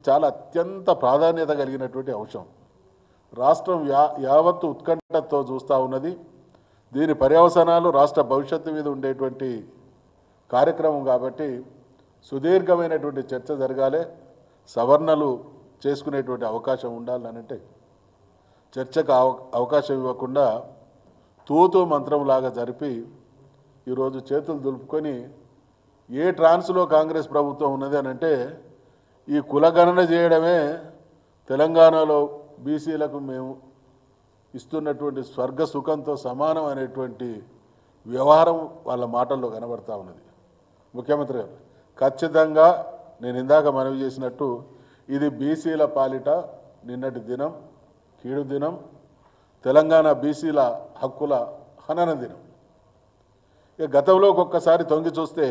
చాలా అత్యంత ప్రాధాన్యత కలిగినటువంటి అంశం. రాష్ట్రం యావత్తు ఉత్కంఠతో చూస్తూ ఉన్నది. దీని పర్యవసానాలు రాష్ట్ర భవిష్యత్తు మీద ఉండేటువంటి కార్యక్రమం కాబట్టి సుదీర్ఘమైనటువంటి చర్చ జరగాలి. సవరణలు చేసుకునేటువంటి అవకాశం ఉండాలనంటే చర్చకు అవకాశం ఇవ్వకుండా తూతూ మంత్రంలాగా జరిపి ఈరోజు చేతులు దులుపుకొని ఏ ట్రాన్స్లో కాంగ్రెస్ ప్రభుత్వం ఉన్నది అని అంటే ఈ కులగణన చేయడమే తెలంగాణలో బీసీలకు మేము ఇస్తున్నటువంటి స్వర్గ సుఖంతో సమానం అనేటువంటి వ్యవహారం వాళ్ళ మాటల్లో కనబడతా ఉన్నది. ముఖ్యమంత్రి గారు ఖచ్చితంగా నేను ఇందాక మనవి చేసినట్టు ఇది బీసీల పాలిట నిన్నటి దినం, కీడు దినం, తెలంగాణ బీసీల హక్కుల హనన దినం. ఇక గతంలో ఒక్కొక్కసారి తొంగి చూస్తే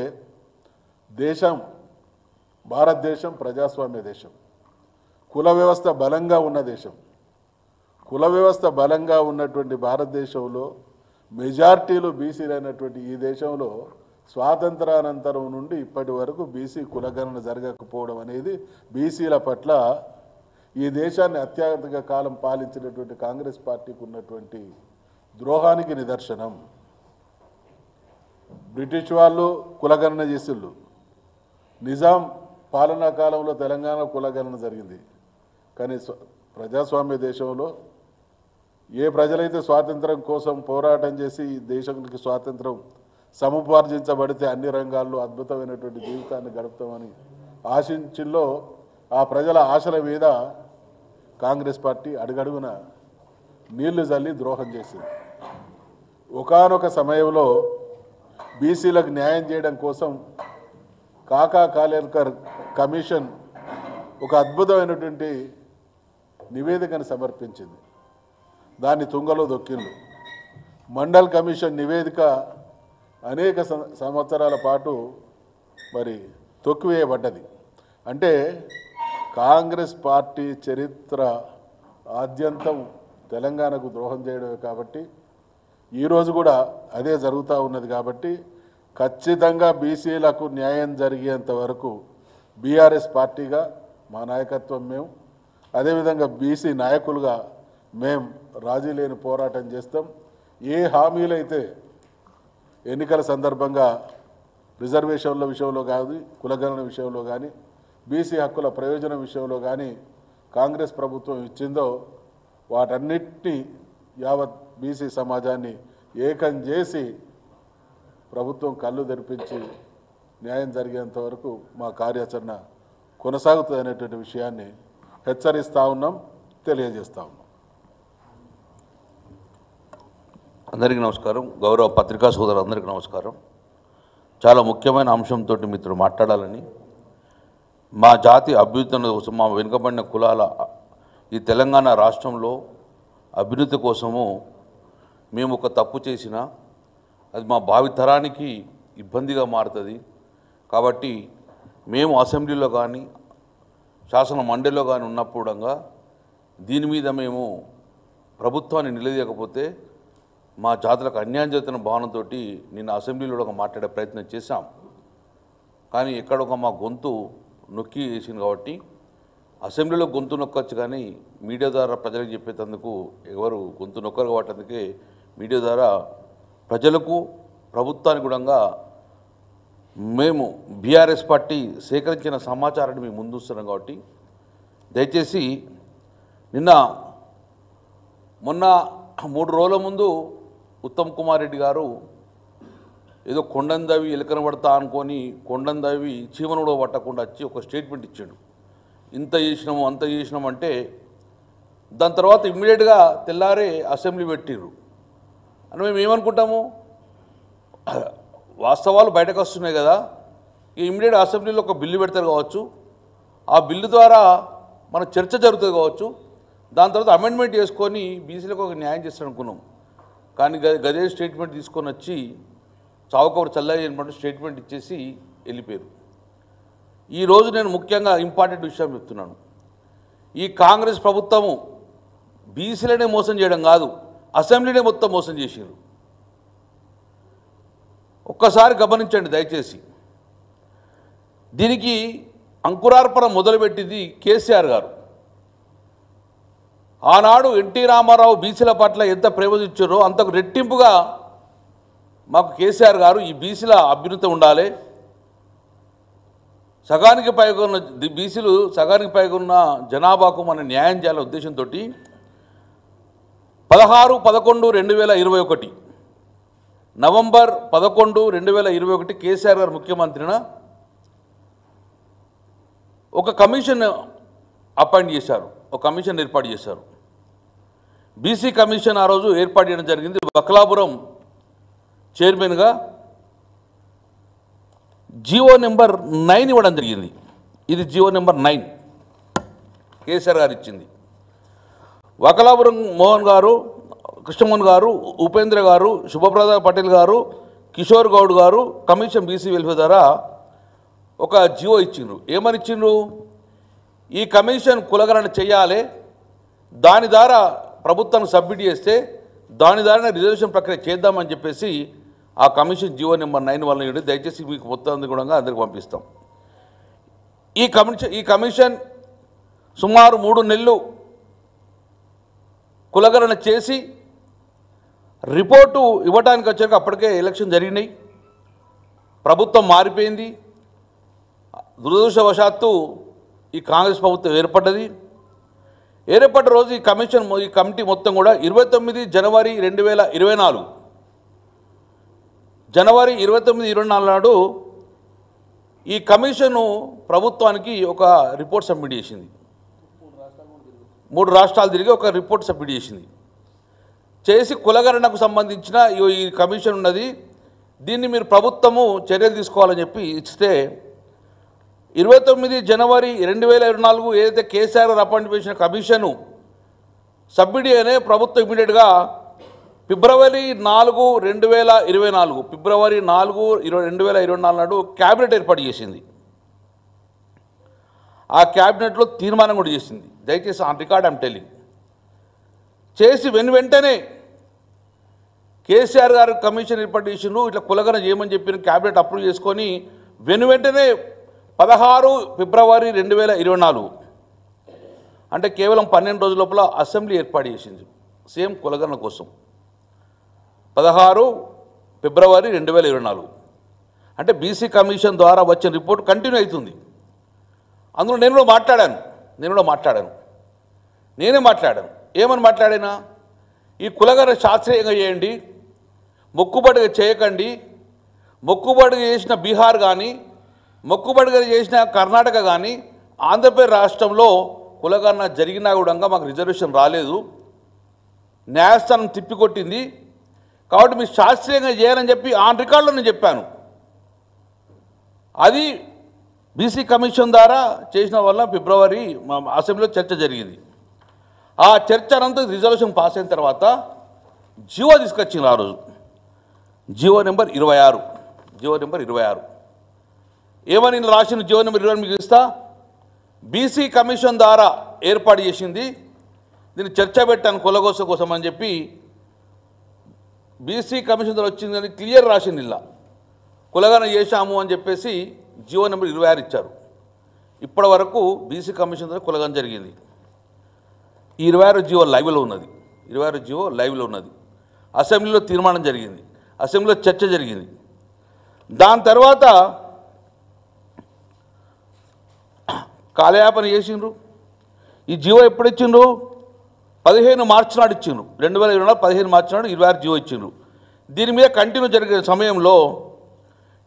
భారతదేశం ప్రజాస్వామ్య దేశం, కుల వ్యవస్థ బలంగా ఉన్న దేశం. కుల వ్యవస్థ బలంగా ఉన్నటువంటి భారతదేశంలో మెజార్టీలు బీసీలైనటువంటి ఈ దేశంలో స్వాతంత్రానంతరం నుండి ఇప్పటి వరకు బీసీ కులగణన జరగకపోవడం అనేది బీసీల పట్ల ఈ దేశాన్ని అత్యధిక కాలం పాలించినటువంటి కాంగ్రెస్ పార్టీకి ఉన్నటువంటి ద్రోహానికి నిదర్శనం. బ్రిటిష్ వాళ్ళు కులగణన చేసిళ్ళు, నిజాం పాలనా కాలంలో తెలంగాణ కులగణన జరిగింది. కానీ ప్రజాస్వామ్య దేశంలో ఏ ప్రజలైతే స్వాతంత్రం కోసం పోరాటం చేసి ఈ దేశానికి స్వాతంత్రం సముపార్జించబడితే అన్ని రంగాల్లో అద్భుతమైనటువంటి జీవితాన్ని గడుపుతామని ఆశించిల్లో ఆ ప్రజల ఆశల మీద కాంగ్రెస్ పార్టీ అడుగడుగున నీళ్లు జల్లి ద్రోహం చేసింది. ఒకానొక సమయంలో బీసీలకు న్యాయం చేయడం కోసం కాకా కాలేకర్ కమిషన్ ఒక అద్భుతమైనటువంటి నివేదికను సమర్పించింది. దాన్ని తుంగలో దొక్కిండు. మండల్ కమిషన్ నివేదిక అనేక సంవత్సరాల పాటు మరి తొక్కివేయబడ్డది. అంటే కాంగ్రెస్ పార్టీ చరిత్ర ఆద్యంతం తెలంగాణకు ద్రోహం చేయడమే. కాబట్టి ఈరోజు కూడా అదే జరుగుతూ ఉన్నది. కాబట్టి ఖచ్చితంగా బీసీలకు న్యాయం జరిగేంత వరకు బీఆర్ఎస్ పార్టీగా మా నాయకత్వం మేము, అదేవిధంగా బీసీ నాయకులుగా మేము రాజీ లేని పోరాటం చేస్తాం. ఏ హామీలైతే ఎన్నికల సందర్భంగా రిజర్వేషన్ల విషయంలో కానీ, కులగణన విషయంలో కానీ, బీసీ హక్కుల ప్రయోజనం విషయంలో కానీ కాంగ్రెస్ ప్రభుత్వం ఇచ్చిందో వాటన్నిటినీ యావత్ బీసీ సమాజాన్ని ఏకం చేసి ప్రభుత్వం కళ్ళు తెరిపించి న్యాయం జరిగేంత వరకు మా కార్యాచరణ కొనసాగుతుంది అనేటువంటి విషయాన్ని హెచ్చరిస్తూ ఉన్నాం, తెలియజేస్తూ ఉన్నాం. అందరికీ నమస్కారం. గౌరవ పత్రికా సోదరు అందరికీ నమస్కారం. చాలా ముఖ్యమైన అంశంతో మీతో మాట్లాడాలని, మా జాతి అభ్యున్నతి కోసం, మా వెనుకబడిన కులాల ఈ తెలంగాణ రాష్ట్రంలో అభ్యున్నతి కోసము మేము ఒక తప్పు చేసినా అది మా భావితరానికి ఇబ్బందిగా మారుతుంది. కాబట్టి మేము అసెంబ్లీలో కానీ శాసన మండలిలో కానీ ఉన్నప్పుడంగా దీని మీద మేము ప్రభుత్వాన్ని నిలదీయకపోతే మా జాతులకు అన్యాయం జరుగుతున్న భావనతో నిన్న అసెంబ్లీలో ఒక మాట్లాడే ప్రయత్నం చేశాం. కానీ ఎక్కడొక మా గొంతు నొక్కి వేసింది. కాబట్టి అసెంబ్లీలో గొంతు నొక్కొచ్చు కానీ మీడియా ద్వారా ప్రజలకు చెప్పేందుకు ఎవరు గొంతు నొక్కరు. కాబట్టి అందుకే మీడియా ద్వారా ప్రజలకు ప్రభుత్వానికి కూడా మేము బీఆర్ఎస్ పార్టీ సేకరించిన సమాచారాన్ని మేము ముందుస్తున్నాం. కాబట్టి దయచేసి మొన్న 3 రోజుల ముందు ఉత్తమ్ కుమార్ రెడ్డి గారు ఏదో కొండందవి ఎలుకన పడతా అనుకొని కొండందవి చీమను కూడా పట్టకుండా వచ్చి ఒక స్టేట్మెంట్ ఇచ్చాడు. ఇంత చేసినాము అంత చేసినాము అంటే దాని తర్వాత ఇమ్మీడియట్గా తెల్లారే అసెంబ్లీ పెట్టిర్రు అని మేము ఏమనుకుంటాము, వాస్తవాలు బయటకు వస్తున్నాయి కదా, ఇమ్మీడియట్ అసెంబ్లీలో ఒక బిల్లు పెడతారు కావచ్చు, ఆ బిల్లు ద్వారా మన చర్చ జరుగుతుంది కావచ్చు, దాని తర్వాత అమెండ్మెంట్ చేసుకొని బీసీలకు ఒక న్యాయం చేస్తాను అనుకున్నాం. కానీ గదే స్టేట్మెంట్ తీసుకొని వచ్చి చావుకబురు చల్లయ్యనమాట స్టేట్మెంట్ ఇచ్చేసి వెళ్ళిపోయారు. ఈరోజు నేను ముఖ్యంగా ఇంపార్టెంట్ విషయం చెప్తున్నాను. ఈ కాంగ్రెస్ ప్రభుత్వము బీసీలనే మోసం చేయడం కాదు, అసెంబ్లీనే మొత్తం మోసం చేశారు. ఒక్కసారి గమనించండి దయచేసి. దీనికి అంకురార్పణ మొదలుపెట్టింది కేసీఆర్ గారు. ఆనాడు ఎన్టీ రామారావు బీసీల పట్ల ఎంత ప్రేమ చూపించారో అంతకు రెట్టింపుగా మాకు కేసీఆర్ గారు ఈ బీసీల అభ్యున్నతి ఉండాలి, సగానికి పైగా ఉన్న బీసీలు సగానికి పైగా ఉన్న జనాభాకు మనం న్యాయం చేయాలనే ఉద్దేశంతో 16/11/2021 నవంబర్ 11, 2021 కేసీఆర్ గారు ముఖ్యమంత్రిన ఒక కమిషన్ అపాయింట్ చేశారు, ఒక కమిషన్ ఏర్పాటు చేశారు. బీసీ కమిషన్ ఆ రోజు ఏర్పాటు చేయడం జరిగింది. వకలాపురం చైర్మన్గా జీవో నెంబర్ 9 ఇవ్వడం జరిగింది. ఇది జీవో నెంబర్ 9 కేసీఆర్ గారు ఇచ్చింది. వకలాపురం మోహన్ గారు, కృష్ణమోహన్ గారు, ఉపేంద్ర గారు, శుభప్రసాద్ పటేల్ గారు, కిషోర్ గౌడ్ గారు కమిషన్ బీసీ వెల్ఫేర్ ద్వారా ఒక జీవో ఇచ్చిండ్రు. ఏమని ఇచ్చిండ్రు? ఈ కమిషన్ కులగణన చేయాలి, దాని ద్వారా ప్రభుత్వానికి సబ్మిట్ చేస్తే దాని ద్వారా రిజర్వేషన్ ప్రక్రియ చేద్దామని చెప్పేసి ఆ కమిషన్ జీవో నెంబర్ 9 వల్ల ఇవ్వండి. దయచేసి మీకు మొత్తం కూడా అందరికి పంపిస్తాం. ఈ కమిషన్ సుమారు 3 నెలలు కులగణన చేసి రిపోర్టు ఇవ్వడానికి వచ్చాక అప్పటికే ఎలక్షన్ జరిగినాయి, ప్రభుత్వం మారిపోయింది. దురదృష్టవశాత్తు ఈ కాంగ్రెస్ ప్రభుత్వం ఏర్పడ్డది. ఏర్పడ్డ రోజు ఈ కమిటీ మొత్తం కూడా 29 జనవరి 2024 జనవరి 29, 24 నాడు ఈ కమిషను ప్రభుత్వానికి ఒక రిపోర్ట్ సబ్మిట్ చేసింది. 3 రాష్ట్రాలు తిరిగి ఒక రిపోర్ట్ సబ్మిట్ చేసి కులగణనకు సంబంధించిన ఈ కమిషన్ ఉన్నది, దీన్ని మీరు ప్రభుత్వము చర్యలు తీసుకోవాలని చెప్పి ఇస్తే 29 జనవరి 2024 ఏదైతే కేసీఆర్ గారు అపాయింట్ చేసిన కమిషను సబ్మిట్ అనే ప్రభుత్వం ఇమీడియట్గా ఫిబ్రవరి 4, 2024 ఫిబ్రవరి 4, 2024 నాడు క్యాబినెట్ ఏర్పాటు చేసింది. ఆ క్యాబినెట్లో తీర్మానం కూడా చేసింది. దయచేసి ఆన్ రికార్డ్ ఐమ్ టెల్లింగ్. చేసి వెంటనే కేసీఆర్ గారు కమిషన్ ఏర్పాటు చేసిండ్రు, ఇట్లా కులగణన చేయమని చెప్పిన క్యాబినెట్ అప్రూవ్ చేసుకొని వెంటనే 16 ఫిబ్రవరి 2024 అంటే కేవలం 12 రోజుల లోపల అసెంబ్లీ ఏర్పాటు చేసింది సేమ్ కులగణన కోసం. 16 ఫిబ్రవరి 2024 అంటే బీసీ కమిషన్ ద్వారా వచ్చిన రిపోర్ట్ కంటిన్యూ అవుతుంది. అందులో నేను కూడా మాట్లాడాను. ఏమని మాట్లాడినా, ఈ కులగణన శాస్త్రీయంగా చేయండి, మొక్కుబడిగా చేయకండి. మొక్కుబడిగా చేసిన బీహార్ కానీ, మొక్కుబడిగా చేసిన కర్ణాటక కానీ, ఆంధ్రప్రదేశ్ రాష్ట్రంలో కులగణన జరిగినా కూడా మాకు రిజర్వేషన్ రాలేదు, న్యాయస్థానం తిప్పికొట్టింది. కాబట్టి మీరు శాస్త్రీయంగా చేయాలని చెప్పి ఆన్ రికార్డులో నేను చెప్పాను. అది బీసీ కమిషన్ ద్వారా చేసిన వల్ల ఫిబ్రవరి అసెంబ్లీలో చర్చ జరిగింది. ఆ చర్చ అనంతరం రిజల్యూషన్ పాస్ అయిన తర్వాత జీవో తీసుకొచ్చింది. ఆ రోజు జీవో నెంబర్ 26 ఏమని రాసిన జీవో నెంబర్ 26 మీకు ఇస్తా. బీసీ కమిషన్ ద్వారా ఏర్పాటు చేసింది, దీన్ని చర్చ పెట్టాను కులగోస కోసం అని చెప్పి బీసీ కమిషన్ ద్వారా వచ్చిందని క్లియర్ రాసింది. ఇలా కులగణన చేశాము అని చెప్పేసి జీవో నెంబర్ 26 ఇచ్చారు. ఇప్పటి వరకు బీసీ కమిషన్ ద్వారా కులగణన జరిగింది. ఈ 26 జీవో లైవ్లో ఉన్నది. అసెంబ్లీలో తీర్మానం జరిగింది, అసెంబ్లీలో చర్చ జరిగింది. దాని తర్వాత కాలయాపన చేసిండ్రు. ఈ జీవో ఎప్పుడు ఇచ్చిండ్రు? 15 మార్చి నాడు ఇచ్చిండ్రు. 2024 15 మార్చి నాడు 26 జీవో ఇచ్చిండ్రు. దీని మీద కంటిన్యూ జరిగిన సమయంలో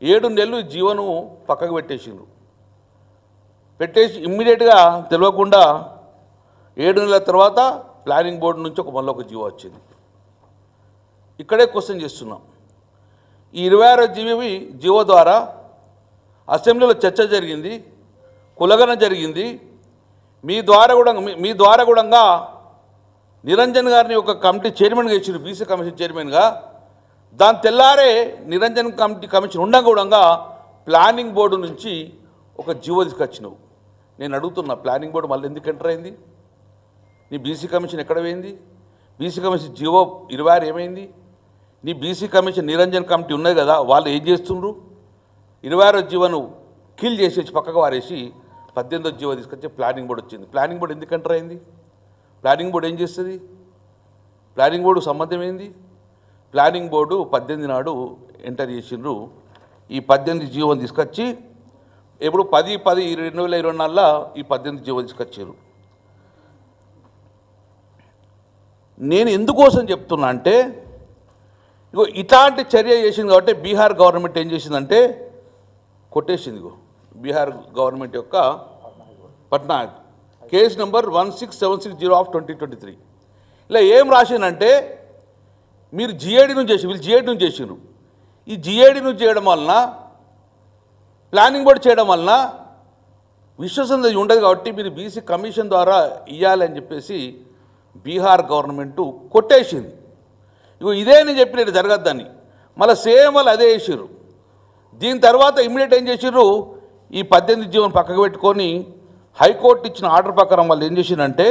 7 నెలలు ఈ జీవోను పక్కకు పెట్టేసి ఇమ్మీడియట్గా తెలియకుండా 7 నెలల తర్వాత ప్లానింగ్ బోర్డు నుంచి మళ్ళీ ఒక జీవో వచ్చింది. ఇక్కడే క్వశ్చన్ చేస్తున్నాం. ఈ 26 జీవో ద్వారా అసెంబ్లీలో చర్చ జరిగింది, కులగణన జరిగింది. మీ ద్వారా కూడా నిరంజన్ గారిని ఒక కమిటీ చైర్మన్గా ఇచ్చారు, బీసీ కమిషన్ చైర్మన్గా. దాని తెల్లారే నిరంజన్ కమిషన్ ఉండగా ప్లానింగ్ బోర్డు నుంచి ఒక జీవో తీసుకొచ్చినావు. నేను అడుగుతున్నా, ప్లానింగ్ బోర్డు మళ్ళీ ఎందుకు ఎంటర్ అయింది? నీ బీసీ కమిషన్ ఎక్కడ పోయింది? బీసీ కమిషన్ జీవో 26 ఏమైంది? నీ బీసీ కమిషన్ నిరంజన్ కమిటీ ఉన్నది కదా, వాళ్ళు ఏం చేస్తుండ్రు? 26 జీవోను కిల్ చేసేసి పక్కకు వారేసి 18వ జీవో తీసుకొచ్చి ప్లానింగ్ బోర్డు వచ్చింది. ప్లానింగ్ బోర్డు ఎందుకు ఎంటర్ అయింది? ప్లానింగ్ బోర్డు ఏం చేస్తుంది? ప్లానింగ్ బోర్డు సంబంధం ఏంది? ప్లానింగ్ బోర్డు 18 నాడు ఎంటర్ చేసిండ్రు. ఈ 18 జీవోని తీసుకొచ్చి ఇప్పుడు 10/10/2024 ఈ 18 జీవో తీసుకొచ్చారు. నేను ఎందుకోసం చెప్తున్నా అంటే ఇగో ఇట్లాంటి చర్య చేసింది కాబట్టి బీహార్ గవర్నమెంట్ ఏం చేసిందంటే కొట్టేసింది. బీహార్ గవర్నమెంట్ యొక్క పట్నా కేసు నెంబర్ 16760/2023 ఇలా ఏం రాసిందంటే మీరు జిఏడి నుంచి చేసి వీళ్ళు జిఏడి నుంచి చేసిండ్రు. ఈ జిఏడి నుంచి చేయడం వలన ప్లానింగ్ బోర్డు చేయడం వలన విశ్వసనీయత ఉండదు కాబట్టి మీరు బీసీ కమిషన్ ద్వారా ఇవ్వాలి అని చెప్పేసి బీహార్ గవర్నమెంటు కొట్టేసింది. ఇగో ఇదే నేను చెప్పినట్టు జరగద్దని మళ్ళీ సేమ్ వాళ్ళు అదే వేసారు. దీని తర్వాత ఇమ్మీడియట్ ఏం చేసారు? ఈ 18 జీవోని పక్కకు పెట్టుకొని హైకోర్టు ఇచ్చిన ఆర్డర్ ప్రకారం వాళ్ళు ఏం చేసిందంటే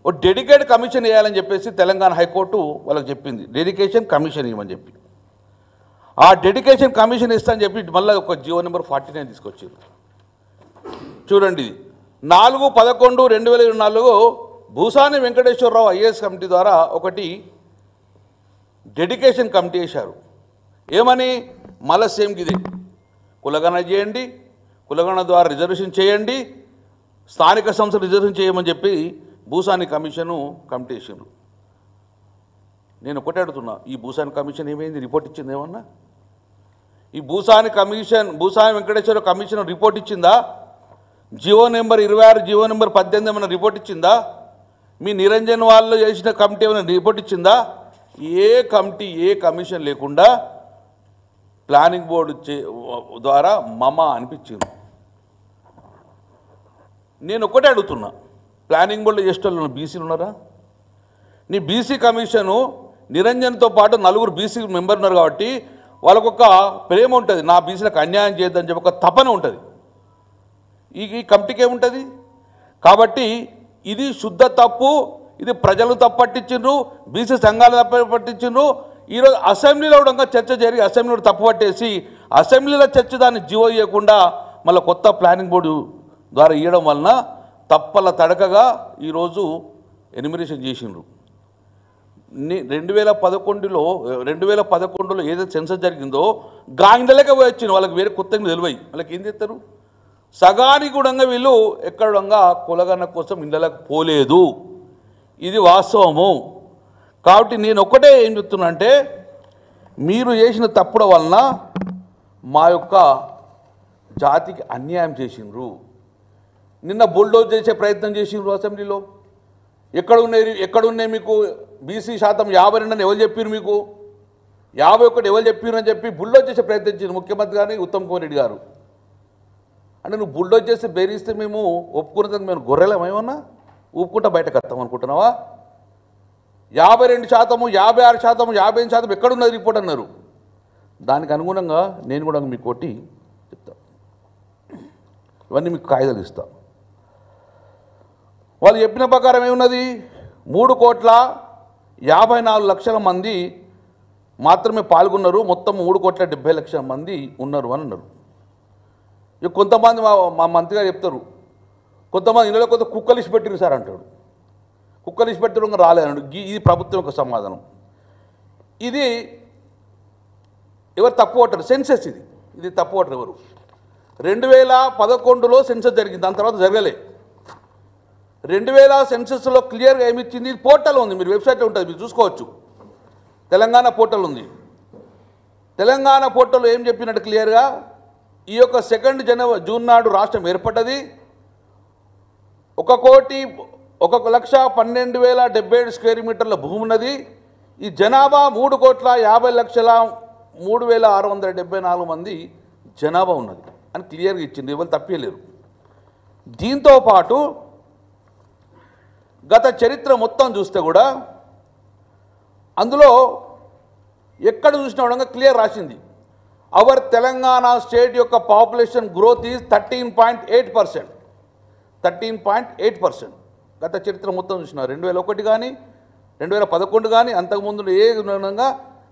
ఓ డెడికేట్ కమిషన్ వేయాలని చెప్పేసి తెలంగాణ హైకోర్టు వాళ్ళకి చెప్పింది. డెడికేషన్ కమిషన్ ఇవ్వమని చెప్పి ఆ డెడికేషన్ కమిషన్ ఇస్తానని చెప్పి మళ్ళీ ఒక జీవో నెంబర్ 49 తీసుకొచ్చారు. చూడండి, 4/11/2024 భూసాని వెంకటేశ్వరరావు ఐఏఎస్ కమిటీ ద్వారా ఒకటి డెడికేషన్ కమిటీ వేశారు. ఏమని? మళ్ళీ సేమ్ ఇదే కులగణన చేయండి, కులగణన ద్వారా రిజర్వేషన్ చేయండి, స్థానిక సంస్థలు రిజర్వేషన్ చేయమని చెప్పి భూసాని కమిషను కమిటీ వేసారు. నేను ఒకటే అడుగుతున్నా, ఈ భూసాని కమిషన్ ఏమైంది? రిపోర్ట్ ఇచ్చింది ఏమన్నా? ఈ భూసాని వెంకటేశ్వర కమిషన్ రిపోర్ట్ ఇచ్చిందా? జీవో నెంబర్ 26 జీవో నెంబర్ 18 ఏమైనా రిపోర్ట్ ఇచ్చిందా? మీ నిరంజన్ వాళ్ళు చేసిన కమిటీ ఏమైనా రిపోర్ట్ ఇచ్చిందా? ఏ కమిటీ ఏ కమిషన్ లేకుండా ప్లానింగ్ బోర్డు ద్వారా మమ అనిపించింది. నేను ఒకటే అడుగుతున్నా, ప్లానింగ్ బోర్డులో చేసేటోళ్ళు బీసీలు ఉన్నారా? నీ బీసీ కమిషను నిరంజన్తో పాటు 4 బీసీ మెంబర్ ఉన్నారు కాబట్టి వాళ్ళకొక ప్రేమ ఉంటుంది, నా బీసీలకు అన్యాయం చేయొద్దని చెప్పి ఒక తపన ఉంటుంది. ఈ కమిటీకి ఏముంటుంది? కాబట్టి ఇది శుద్ధ తప్పు. ఇది ప్రజలు తప్పు పట్టించిండ్రు, బీసీ సంఘాలు తప్పు పట్టించిండ్రు. ఈరోజు అసెంబ్లీలో కూడా చర్చ జరిగి అసెంబ్లీలో తప్పు పట్టేసి అసెంబ్లీలో చర్చ దాన్ని జీవో ఇవ్వకుండా మళ్ళీ కొత్త ప్లానింగ్ బోర్డు ద్వారా ఇవ్వడం వలన తప్పల తడకగా ఈరోజు ఎనిమినేషన్ చేసిండ్రు. 2011లో ఏదైతే సెన్సస్ జరిగిందో గాంధీలకే పోయి వచ్చింది. వాళ్ళకి వేరే కొత్తగా తెలివై వాళ్ళకి ఏం చేస్తారు? సగానికి కూడా వీళ్ళు ఎక్కడంగా కులగన్న కోసం ఇళ్ళకి పోలేదు. ఇది వాస్తవము. కాబట్టి నేను ఒక్కటే ఏం చెప్తున్నా అంటే మీరు చేసిన తప్పుల వలన మా యొక్క జాతికి అన్యాయం చేసిండ్రు. నిన్న బుల్డోజ్ చేసే ప్రయత్నం చేసిండ్రు అసెంబ్లీలో. ఎక్కడున్నాయి మీకు బీసీ శాతం 52 అని ఎవరు చెప్పారు? మీకు 51 ఎవరు చెప్పారు అని చెప్పి బుల్డోజ్ చేసే ప్రయత్నించారు ముఖ్యమంత్రి గారిని ఉత్తమ్ కుమార్ రెడ్డి గారు. అంటే నువ్వు బుల్డోజ్ చేసి బెదిరిస్తే మేము ఒప్పుకున్నదానికి మేము గొర్రెలేమేమన్నా ఊపుకుంటా బయటకు వస్తాం అనుకుంటున్నావా? 52%, 56%, 55% ఎక్కడున్నది రిపోర్ట్ అన్నారు. దానికి అనుగుణంగా నేను కూడా మీకు కొట్టి చెప్తాను. ఇవన్నీ మీకు కాగితాలు ఇస్తా. వాళ్ళు చెప్పిన ప్రకారం ఏమున్నది? 3,54,00,000 మంది మాత్రమే పాల్గొన్నారు. మొత్తం 3,70,00,000 మంది ఉన్నారు అని అన్నారు. ఇక కొంతమంది మా మంత్రి గారు చెప్తారు, కొంతమంది ఇళ్ళలో కొంత కుక్కలు ఇచ్చి పెట్టిరు సార్ అంటాడు. కుక్కలు ఇచ్చి పెట్టడం రాలేదన్నాడు. ఇది ప్రభుత్వం యొక్క సమాధానం. ఇది ఎవరు తప్పు పట్టారు? సెన్సెస్ ఇది తప్పు పట్టరు ఎవరు? 2011లో సెన్సెస్ జరిగింది, దాని తర్వాత జరగలే. 2000 సెన్సెస్లో క్లియర్గా ఏమిచ్చింది? పోర్టల్ ఉంది, మీరు వెబ్సైట్లో ఉంటుంది, మీరు చూసుకోవచ్చు. తెలంగాణ పోర్టల్ ఉంది. తెలంగాణ పోర్టల్లో ఏం చెప్పినట్టు క్లియర్గా ఈ యొక్క 2 జూన్ నాడు రాష్ట్రం ఏర్పడ్డది. 1,12,077 స్క్వేర్ మీటర్ల భూమి ఉన్నది. ఈ జనాభా 3,50,03,674 మంది జనాభా ఉన్నది అని క్లియర్గా ఇచ్చింది. ఎవరు తప్పలేరు. దీంతో పాటు గత చరిత్ర మొత్తం చూస్తే కూడా అందులో ఎక్కడ చూసిన విధంగా క్లియర్ రాసింది. అవర్ తెలంగాణ స్టేట్ యొక్క పాపులేషన్ గ్రోత్ ఈజ్ 13.8%. 13.8%. గత చరిత్ర మొత్తం చూసిన 2001 కానీ 2011 కానీ అంతకుముందు ఏ విధంగా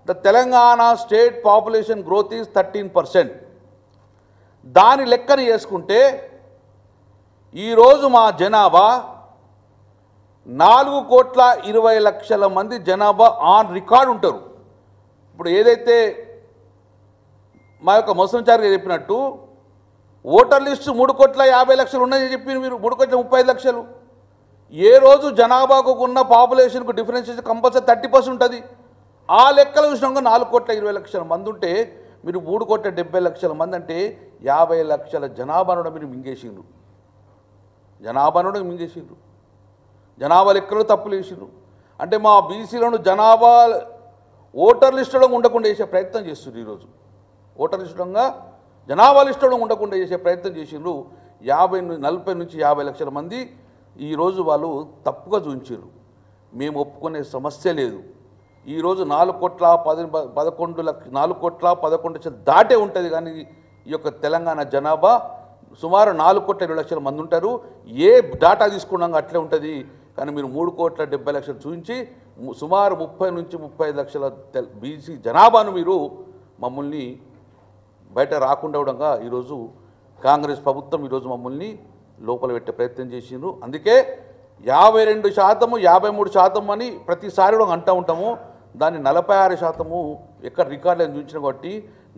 the Telangana state population growth is 13%. దాని లెక్కన చేసుకుంటే ఈరోజు మా జనాభా 4,20,00,000 మంది జనాభా ఆన్ రికార్డ్ ఉంటారు. ఇప్పుడు ఏదైతే మా యొక్క మొసంచారి గారు చెప్పినట్టు ఓటర్ లిస్టు 3,50,00,000 ఉన్నాయని చెప్పి మీరు 3,35,00,000. ఏ రోజు జనాభాకు ఉన్న పాపులేషన్కు డిఫరెన్స్ కంపల్సరీ 30% ఉంటుంది. ఆ లెక్కలు చూసినాక 4,20,00,000 మంది ఉంటే మీరు 3,70,00,000 మంది అంటే 50 లక్షల జనాభాను మీరు మింగేసిండ్రు. జనాభా లెక్కలు తప్పులు వేసిండ్రు. అంటే మా బీసీలను జనాభా ఓటర్ లిస్టులో ఉండకుండా చేసే ప్రయత్నం చేస్తున్నారు. ఈరోజు ఓటర్ లిస్టులో జనాభా లిస్టులో ఉండకుండా చేసే ప్రయత్నం చేసిండ్రు. 40 నుంచి 50 లక్షల మంది ఈరోజు వాళ్ళు తప్పుగా చూపించారు. మేము ఒప్పుకునే సమస్య లేదు. ఈరోజు 4,11,00,000 దాటే ఉంటుంది. కానీ ఈ యొక్క తెలంగాణ జనాభా సుమారు 4,20,00,000 మంది ఉంటారు. ఏ డాటా తీసుకున్నాక అట్లే ఉంటుంది. కానీ మీరు 3,70,00,000 చూపించి సుమారు 30 నుంచి 35 లక్షల బీసీ జనాభాను మీరు మమ్మల్ని బయట రాకుండా ఉండగా ఈరోజు కాంగ్రెస్ ప్రభుత్వం ఈరోజు మమ్మల్ని లోపల పెట్టే ప్రయత్నం చేసిండ్రు. అందుకే 52%, 53% అని ప్రతిసారి కూడా అంటూ ఉంటాము. దాన్ని 46% ఎక్కడ రికార్డులను చూపించిన కాబట్టి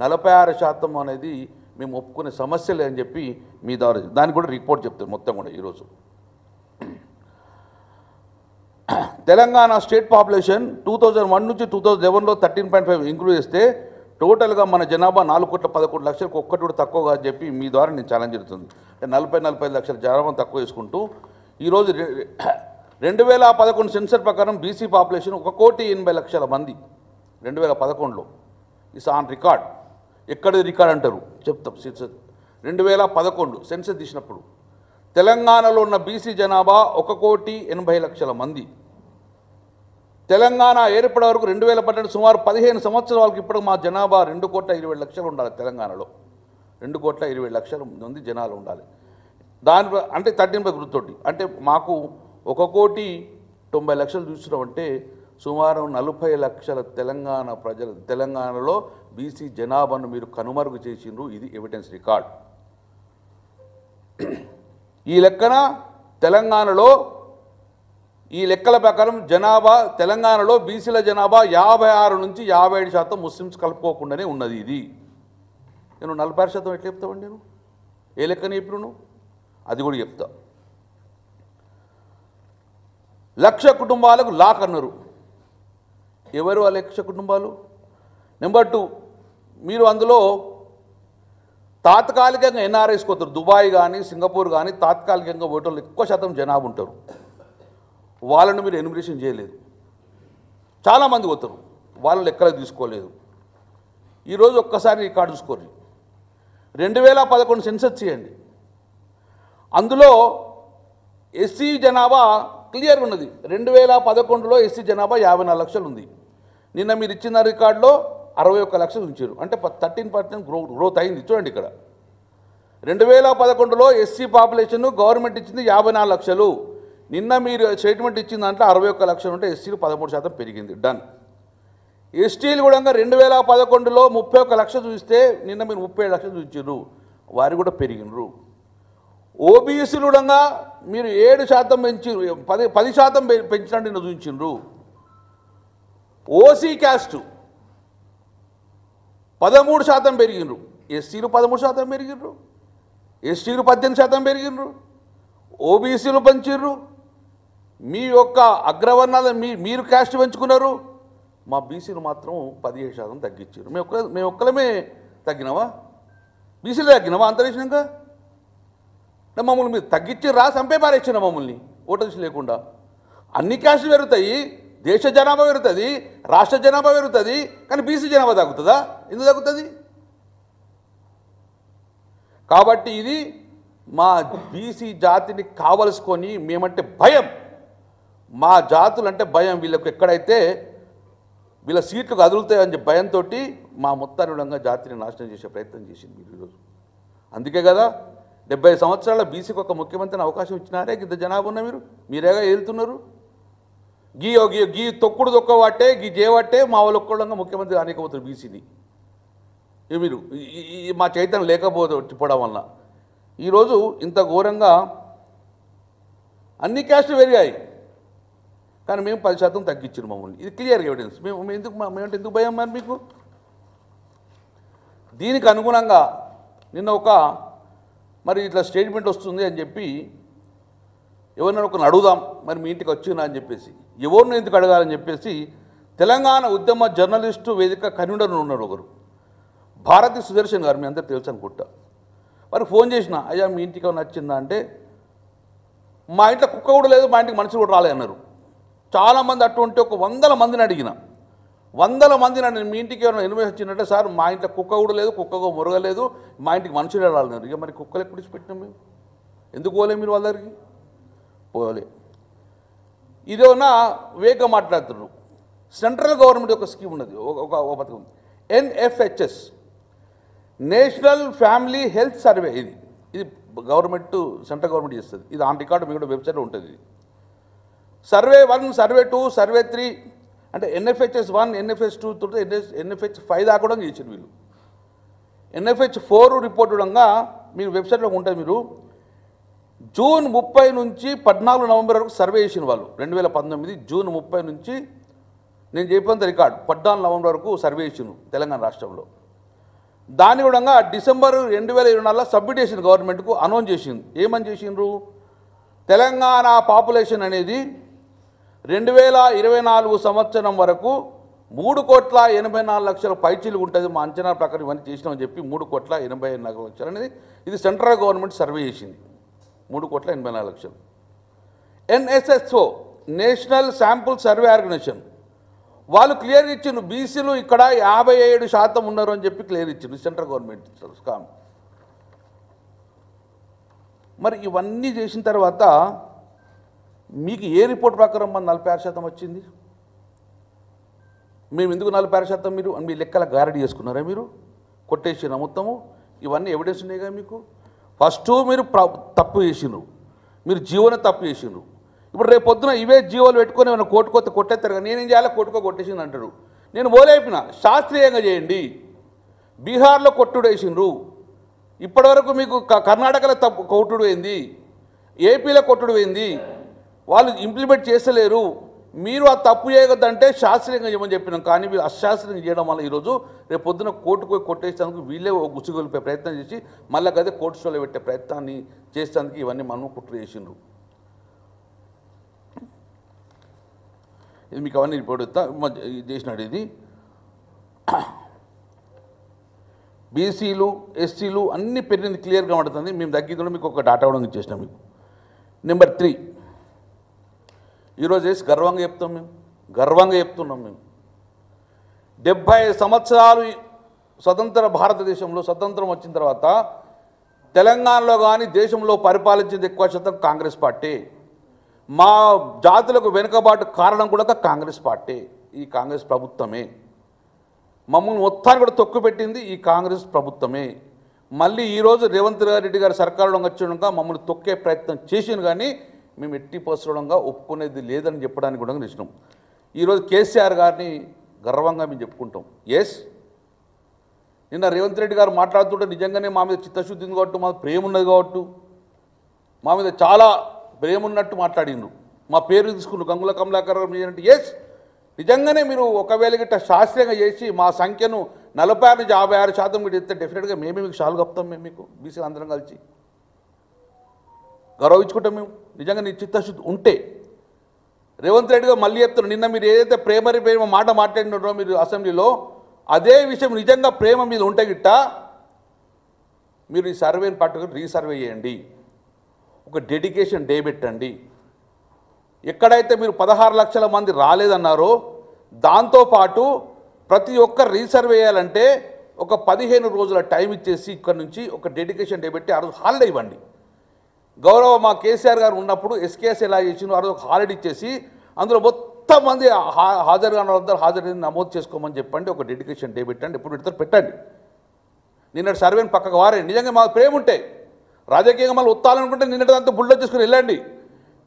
46% అనేది మేము ఒప్పుకునే సమస్య లేదని చెప్పి మీ ద్వారా దానికి కూడా రిపోర్ట్ చెప్తారు మొత్తం కూడా. ఈరోజు తెలంగాణ స్టేట్ పాపులేషన్ 2001 నుంచి 2011లో 13.5 ఇంక్లూడ్ చేస్తే టోటల్గా మన జనాభా 4,11,00,000 ఒక్కటి కూడా తక్కువగా అని చెప్పి మీ ద్వారా నేను ఛాలెంజ్ జరుగుతుంది. అంటే 40-45 లక్షల జనాభా తక్కువ చేసుకుంటూ ఈరోజు 2011 సెన్సర్ ప్రకారం బీసీ పాపులేషన్ 1,80,00,000 మంది 2011లో. Is on record. ఎక్కడిది రికార్డ్ అంటారు చెప్తాం. 2011 సెన్సర్ తీసినప్పుడు తెలంగాణలో ఉన్న బీసీ జనాభా 1,80,00,000 మంది. తెలంగాణ ఏర్పడే వరకు 2012 సుమారు 15 సంవత్సరాలకు ఇప్పుడు మా జనాభా 2,20,00,000 ఉండాలి. తెలంగాణలో 2,20,00,000 మంది జనాలు ఉండాలి. దాని అంటే 13 గుర్తుతోటి అంటే మాకు 1,90,00,000 చూసినామంటే సుమారు 40 లక్షల తెలంగాణ ప్రజలు తెలంగాణలో బీసీ జనాభాను మీరు కనుమరుగు చేసిండ్రు. ఇది ఎవిడెన్స్ రికార్డ్. ఈ లెక్కన తెలంగాణలో ఈ లెక్కల ప్రకారం జనాభా తెలంగాణలో బీసీల జనాభా 56 నుంచి 57% ముస్లిమ్స్ కలుపుకోకుండానే ఉన్నది. ఇది నేను 46% ఎట్లా చెప్తామండి? నేను ఏ లెక్కని చెప్పిను అది కూడా చెప్తా. 1,00,000 కుటుంబాలకు లాక్ అన్నారు. ఎవరు ఆ 1,00,000 కుటుంబాలు? నెంబర్ 2 మీరు అందులో తాత్కాలికంగా ఎన్ఆర్ఐస్ పోతారు. దుబాయ్ కానీ సింగపూర్ కానీ తాత్కాలికంగా ఓటర్లు ఎక్కువ శాతం జనాభా ఉంటారు. వాళ్ళను మీరు ఎన్యుమరేషన్ చేయలేదు. చాలామంది పోతారు. వాళ్ళు లెక్కలు తీసుకోలేదు. ఈరోజు ఒక్కసారి రికార్డు చూసుకోండి. 2011 సెన్సస్ చేయండి. అందులో ఎస్సీ జనాభా క్లియర్గా ఉన్నది. 2011లో ఎస్సీ జనాభా 54 లక్షలు ఉంది. నిన్న మీరు ఇచ్చిన రికార్డులో 61 లక్షలు ఉంచారు. అంటే 13% గ్రోత్ అయింది. చూడండి ఇక్కడ 2011లో ఎస్సీ పాపులేషన్ గవర్నమెంట్ ఇచ్చింది 54 లక్షలు. నిన్న మీరు స్టేట్మెంట్ ఇచ్చిన దాంట్లో 61 లక్షలు ఉంటే ఎస్సీలు 13% పెరిగింది. డన్. ఎస్టీలు కూడా 2011లో 31 లక్షలు చూస్తే నిన్న మీరు 37 లక్షలు చూపించారు. వారు కూడా పెరిగినరు. ఓబీసీలు కూడా మీరు 7% పెంచారు. 10% పెంచినట్టు నిన్న చూపించారు. OC caste 13% పెరిగినరు. ఎస్సీలు 13% పెరిగినరు. ఎస్టీలు 18% పెరిగినరు. ఓబీసీలు పెంచారు. మీ యొక్క అగ్రవర్ణాలు మీరు క్యాస్ట్ పెంచుకున్నారు. మా బీసీలు మాత్రం 17% తగ్గించారు. మేము ఒక్కలమే తగ్గినావా? బీసీలు తగ్గినావా అంతరిక్షణంక? మమ్మల్ని మీరు తగ్గించిర్రా? చంపే పారేసిన మమ్మల్ని ఓటర్స్ లేకుండా. అన్ని క్యాస్టులు పెరుగుతాయి, దేశ జనాభా పెరుగుతుంది, రాష్ట్ర జనాభా పెరుగుతుంది, కానీ బీసీ జనాభా తగ్గుతుందా? ఎందుకు తగ్గుతుంది? కాబట్టి ఇది మా బీసీ జాతిని కావలసుకొని మేమంటే భయం, మా జాతులంటే భయం, వీళ్ళకు ఎక్కడైతే వీళ్ళ సీట్లు కదులుతాయని చెప్పి భయంతో మా మొత్తానుడంగా జాతిని నాశనం చేసే ప్రయత్నం చేసింది మీరు ఈరోజు. అందుకే కదా 70 సంవత్సరాల బీసీకి ఒక ముఖ్యమంత్రిని అవకాశం ఇచ్చినారే. ఇంత జనాభా ఉన్న మీరేగా వెళ్తున్నారు. గీ తొక్కుడు తొక్కవాటే గీ చేయబట్టే మా వాళ్ళు ఒక్కడంగా ముఖ్యమంత్రి అనేకపోతారు బీసీని. మీరు మా చైతన్యం లేకపోవడం వల్ల ఈరోజు ఇంత ఘోరంగా అన్ని క్యాస్టులు పెరిగాయి, కానీ మేము 10% తగ్గించారు మమ్మల్ని. ఇది క్లియర్ ఎవిడెన్స్. మేము ఎందుకు భయం మరి మీకు? దీనికి అనుగుణంగా నిన్న మరి ఇట్లా స్టేట్మెంట్ వస్తుంది అని చెప్పి ఎవరినైనా ఒకరిని అడుగుదాం, మరి మీ ఇంటికి వచ్చినా అని చెప్పేసి, ఎవరిని ఎందుకు అడగాలని చెప్పేసి తెలంగాణ ఉద్యమ జర్నలిస్టు వేదిక కన్వీనర్ ఉన్నారు ఒకరు, భారతి సుదర్శన్ గారు, మీ అందరూ తెలుసు అనుకుంటా. వారికి ఫోన్ చేసిన, అయ్యా మీ ఇంటికి ఏమైనా నచ్చిందా అంటే, మా ఇంట్లో కుక్క కూడా లేదు, మా ఇంటికి మనుషులు కూడా రాలే అన్నారు. చాలామంది అటువంటి 100 మందిని అడిగిన, 100 మందిని అడిగిన, మీ ఇంటికి ఏమైనా ఇన్వెస్ట్ వచ్చిందంటే, సార్ మా ఇంట్లో కుక్క కూడా లేదు, కుక్క మురగలేదు, మా ఇంటికి మనుషులే రాలన్నారు. ఇక మరి కుక్కలు ఎప్పుడు పెట్టినాం మేము? ఎందుకు పోలే మీరు వాళ్ళ దగ్గరికి? పోలే. ఇదేమన్నా వేగంగా మాట్లాడుతున్నారు. సెంట్రల్ గవర్నమెంట్ ఒక స్కీమ్ ఉన్నది, ఒక పథకం, NFHS, national family health survey. ఇది గవర్నమెంట్, సెంట్రల్ గవర్నమెంట్ చేస్తుంది. ఇది ఆన్ రికార్డు మీ కూడా వెబ్సైట్లో ఉంటుంది. సర్వే 1, సర్వే 2, సర్వే 3 అంటే NFHS 1, NFHS 2, NFHS 5 దాకా కూడా చేసారు వీళ్ళు. NFHS 4 రిపోర్ట్ కూడా మీరు వెబ్సైట్లో ఉంటుంది. మీరు జూన్ 30 నుంచి 14 నవంబర్ వరకు సర్వే చేసిన వాళ్ళు. 2019 జూన్ 30 నుంచి నేను చెప్పినంత రికార్డు 14 నవంబర్ వరకు సర్వే చేసిన తెలంగాణ రాష్ట్రంలో. దాని కూడా డిసెంబర్ 2024 సబ్మిట్ చేసిన గవర్నమెంట్కు అనౌన్స్ చేసింది. ఏమని చేసిండ్రు? తెలంగాణ పాపులేషన్ అనేది 2024 సంవత్సరం వరకు 3,84,00,000 పైచీలు ఉంటుంది. మా అంచనా ప్రకారం ఇవన్నీ చేసినామని చెప్పి 3,84,00,000 అనేది ఇది సెంట్రల్ గవర్నమెంట్ సర్వే చేసింది. 3,84,00,000. NSSO, national sample survey organisation, వాళ్ళు క్లియర్గా ఇచ్చిండ్రు, బీసీలు ఇక్కడ 57% ఉన్నారు అని చెప్పి క్లియర్ ఇచ్చిండ్రు సెంట్రల్ గవర్నమెంట్ స్కామ్. మరి ఇవన్నీ చేసిన తర్వాత మీకు ఏ రిపోర్ట్ ప్రకారం మన 46% వచ్చింది? మేము ఎందుకు 46% మీరు మీ లెక్కల గ్యారెంటీ చేసుకున్నారా? మీరు కొట్టేసిన మొత్తము ఇవన్నీ ఎవిడెన్స్ ఉన్నాయి కదా మీకు. ఫస్ట్ మీరు తప్పు చేసిండ్రు, మీరు జీవోనే తప్పు చేసిండ్రు. ఇప్పుడు రేపు పొద్దున ఇవే జీవోలు పెట్టుకొని ఏమైనా కోర్టుకొస్తే కొట్టేస్తారు కదా, నేనేం చేయాలి? కొట్టేసింది అంటాడు. నేను పోలేపిన, శాస్త్రీయంగా చేయండి. బీహార్లో కొట్టుడు వేసిండ్రు, ఇప్పటివరకు మీకు కర్ణాటకలో కొట్టుడు పోయింది, ఏపీలో కొట్టుడు పోయింది, వాళ్ళు ఇంప్లిమెంట్ చేస్తలేరు. మీరు ఆ తప్పు చేయగద్దంటే శాస్త్రీయంగా చేయమని చెప్పినాం. కానీ వీళ్ళు అశాస్త్రీయంగా చేయడం వల్ల ఈరోజు రేపు పొద్దున కోర్టుకు పోయి కొట్టేసేందుకు వీళ్ళే గుసిగొలిపే ప్రయత్నం చేసి మళ్ళీ అదే కోర్టు స్టోలో పెట్టే ప్రయత్నాన్ని చేసేందుకు ఇవన్నీ మనం కుట్ర చేసిండ్రు. ఇది మీకు అవన్నీ రిపోర్ట్ చేసినాడు. ఇది బీసీలు ఎస్సీలు అన్నీ పెరిగింది క్లియర్గా పడుతుంది. మేము తగ్గించడం మీకు ఒక డాటా కూడా ఇచ్చేసినాం మీకు. నెంబర్ 3, ఈరోజు వేసి గర్వంగా చెప్తున్నాం మేము 70 సంవత్సరాలు స్వతంత్ర భారతదేశంలో స్వతంత్రం వచ్చిన తర్వాత తెలంగాణలో కానీ దేశంలో పరిపాలించింది ఎక్కువ శాతం కాంగ్రెస్ పార్టీ. మా జాతులకు వెనుకబాటు కారణం కూడా కాంగ్రెస్ పార్టీ, ఈ కాంగ్రెస్ ప్రభుత్వమే. మమ్మల్ని మొత్తాన్ని కూడా తొక్కుపెట్టింది ఈ కాంగ్రెస్ ప్రభుత్వమే. మళ్ళీ ఈరోజు రేవంత్ రెడ్డి గారి సర్కారులో వచ్చేయడంగా మమ్మల్ని తొక్కే ప్రయత్నం చేసింది, కానీ మేము ఎట్టి పరిస్థితుల్లో ఒప్పుకునేది లేదని చెప్పడానికి కూడా నిలిచినాం. ఈరోజు కేసీఆర్ గారిని గర్వంగా మేము చెప్పుకుంటాం. ఎస్, నిన్న రేవంత్ రెడ్డి గారు మాట్లాడుతుంటే నిజంగానే మా మీద చిత్తశుద్ధి ఉంది కాబట్టి, మా ప్రేమ ఉన్నది కాబట్టి, మా మీద చాలా ప్రేమ ఉన్నట్టు మాట్లాడిండ్రు. మా పేరు తీసుకున్నారు గంగుల కమలాకర్ గారు అంటే ఎస్, నిజంగానే మీరు ఒకవేళ గిట్ట శాస్త్రీయంగా చేసి మా సంఖ్యను 46 నుంచి 56% మీరు ఇస్తే డెఫినెట్గా మేమే మీకు షాలు కప్తాం. మేము మీకు బీసీలు అందరం కలిసి గౌరవించుకుంటాం. మేము నిజంగా నీ చిత్తశుద్ధి ఉంటే రేవంత్ రెడ్డి గారు మళ్ళీ చెప్తున్నారు, నిన్న మీరు ఏదైతే ప్రేమ మాట మాట్లాడినారో మీరు అసెంబ్లీలో, అదే విషయం నిజంగా ప్రేమ మీద ఉంటే గిట్ట మీరు ఈ సర్వేని పట్టుకుని రీసర్వే చేయండి, ఒక డెడికేషన్ డే పెట్టండి. ఎక్కడైతే మీరు 16 లక్షల మంది రాలేదన్నారో దాంతోపాటు ప్రతి ఒక్కరు రీసర్వే చేయాలంటే ఒక 15 రోజుల టైం ఇచ్చేసి ఇక్కడ నుంచి ఒక డెడికేషన్ డే పెట్టి ఆ రోజు హాలిడే ఇవ్వండి. గౌరవ మా కేసీఆర్ గారు ఉన్నప్పుడు ఎస్కేఎస్ ఎలా చేసిందో ఆ రోజు ఒక హాలిడే ఇచ్చేసి అందులో మొత్తం మంది హాజరుగా హాజరు నమోదు చేసుకోమని చెప్పండి. ఒక డెడికేషన్ డే పెట్టండి, ఎప్పుడు పెడతారు పెట్టండి. నిన్నటి సర్వేని పక్కకు వారే. నిజంగా మాకు ప్రేమ ఉంటే రాజకీయంగా మళ్ళీ ఉత్తాలనుకుంటే నిన్నటిదంతా బుల్డో చేసుకుని వెళ్ళండి.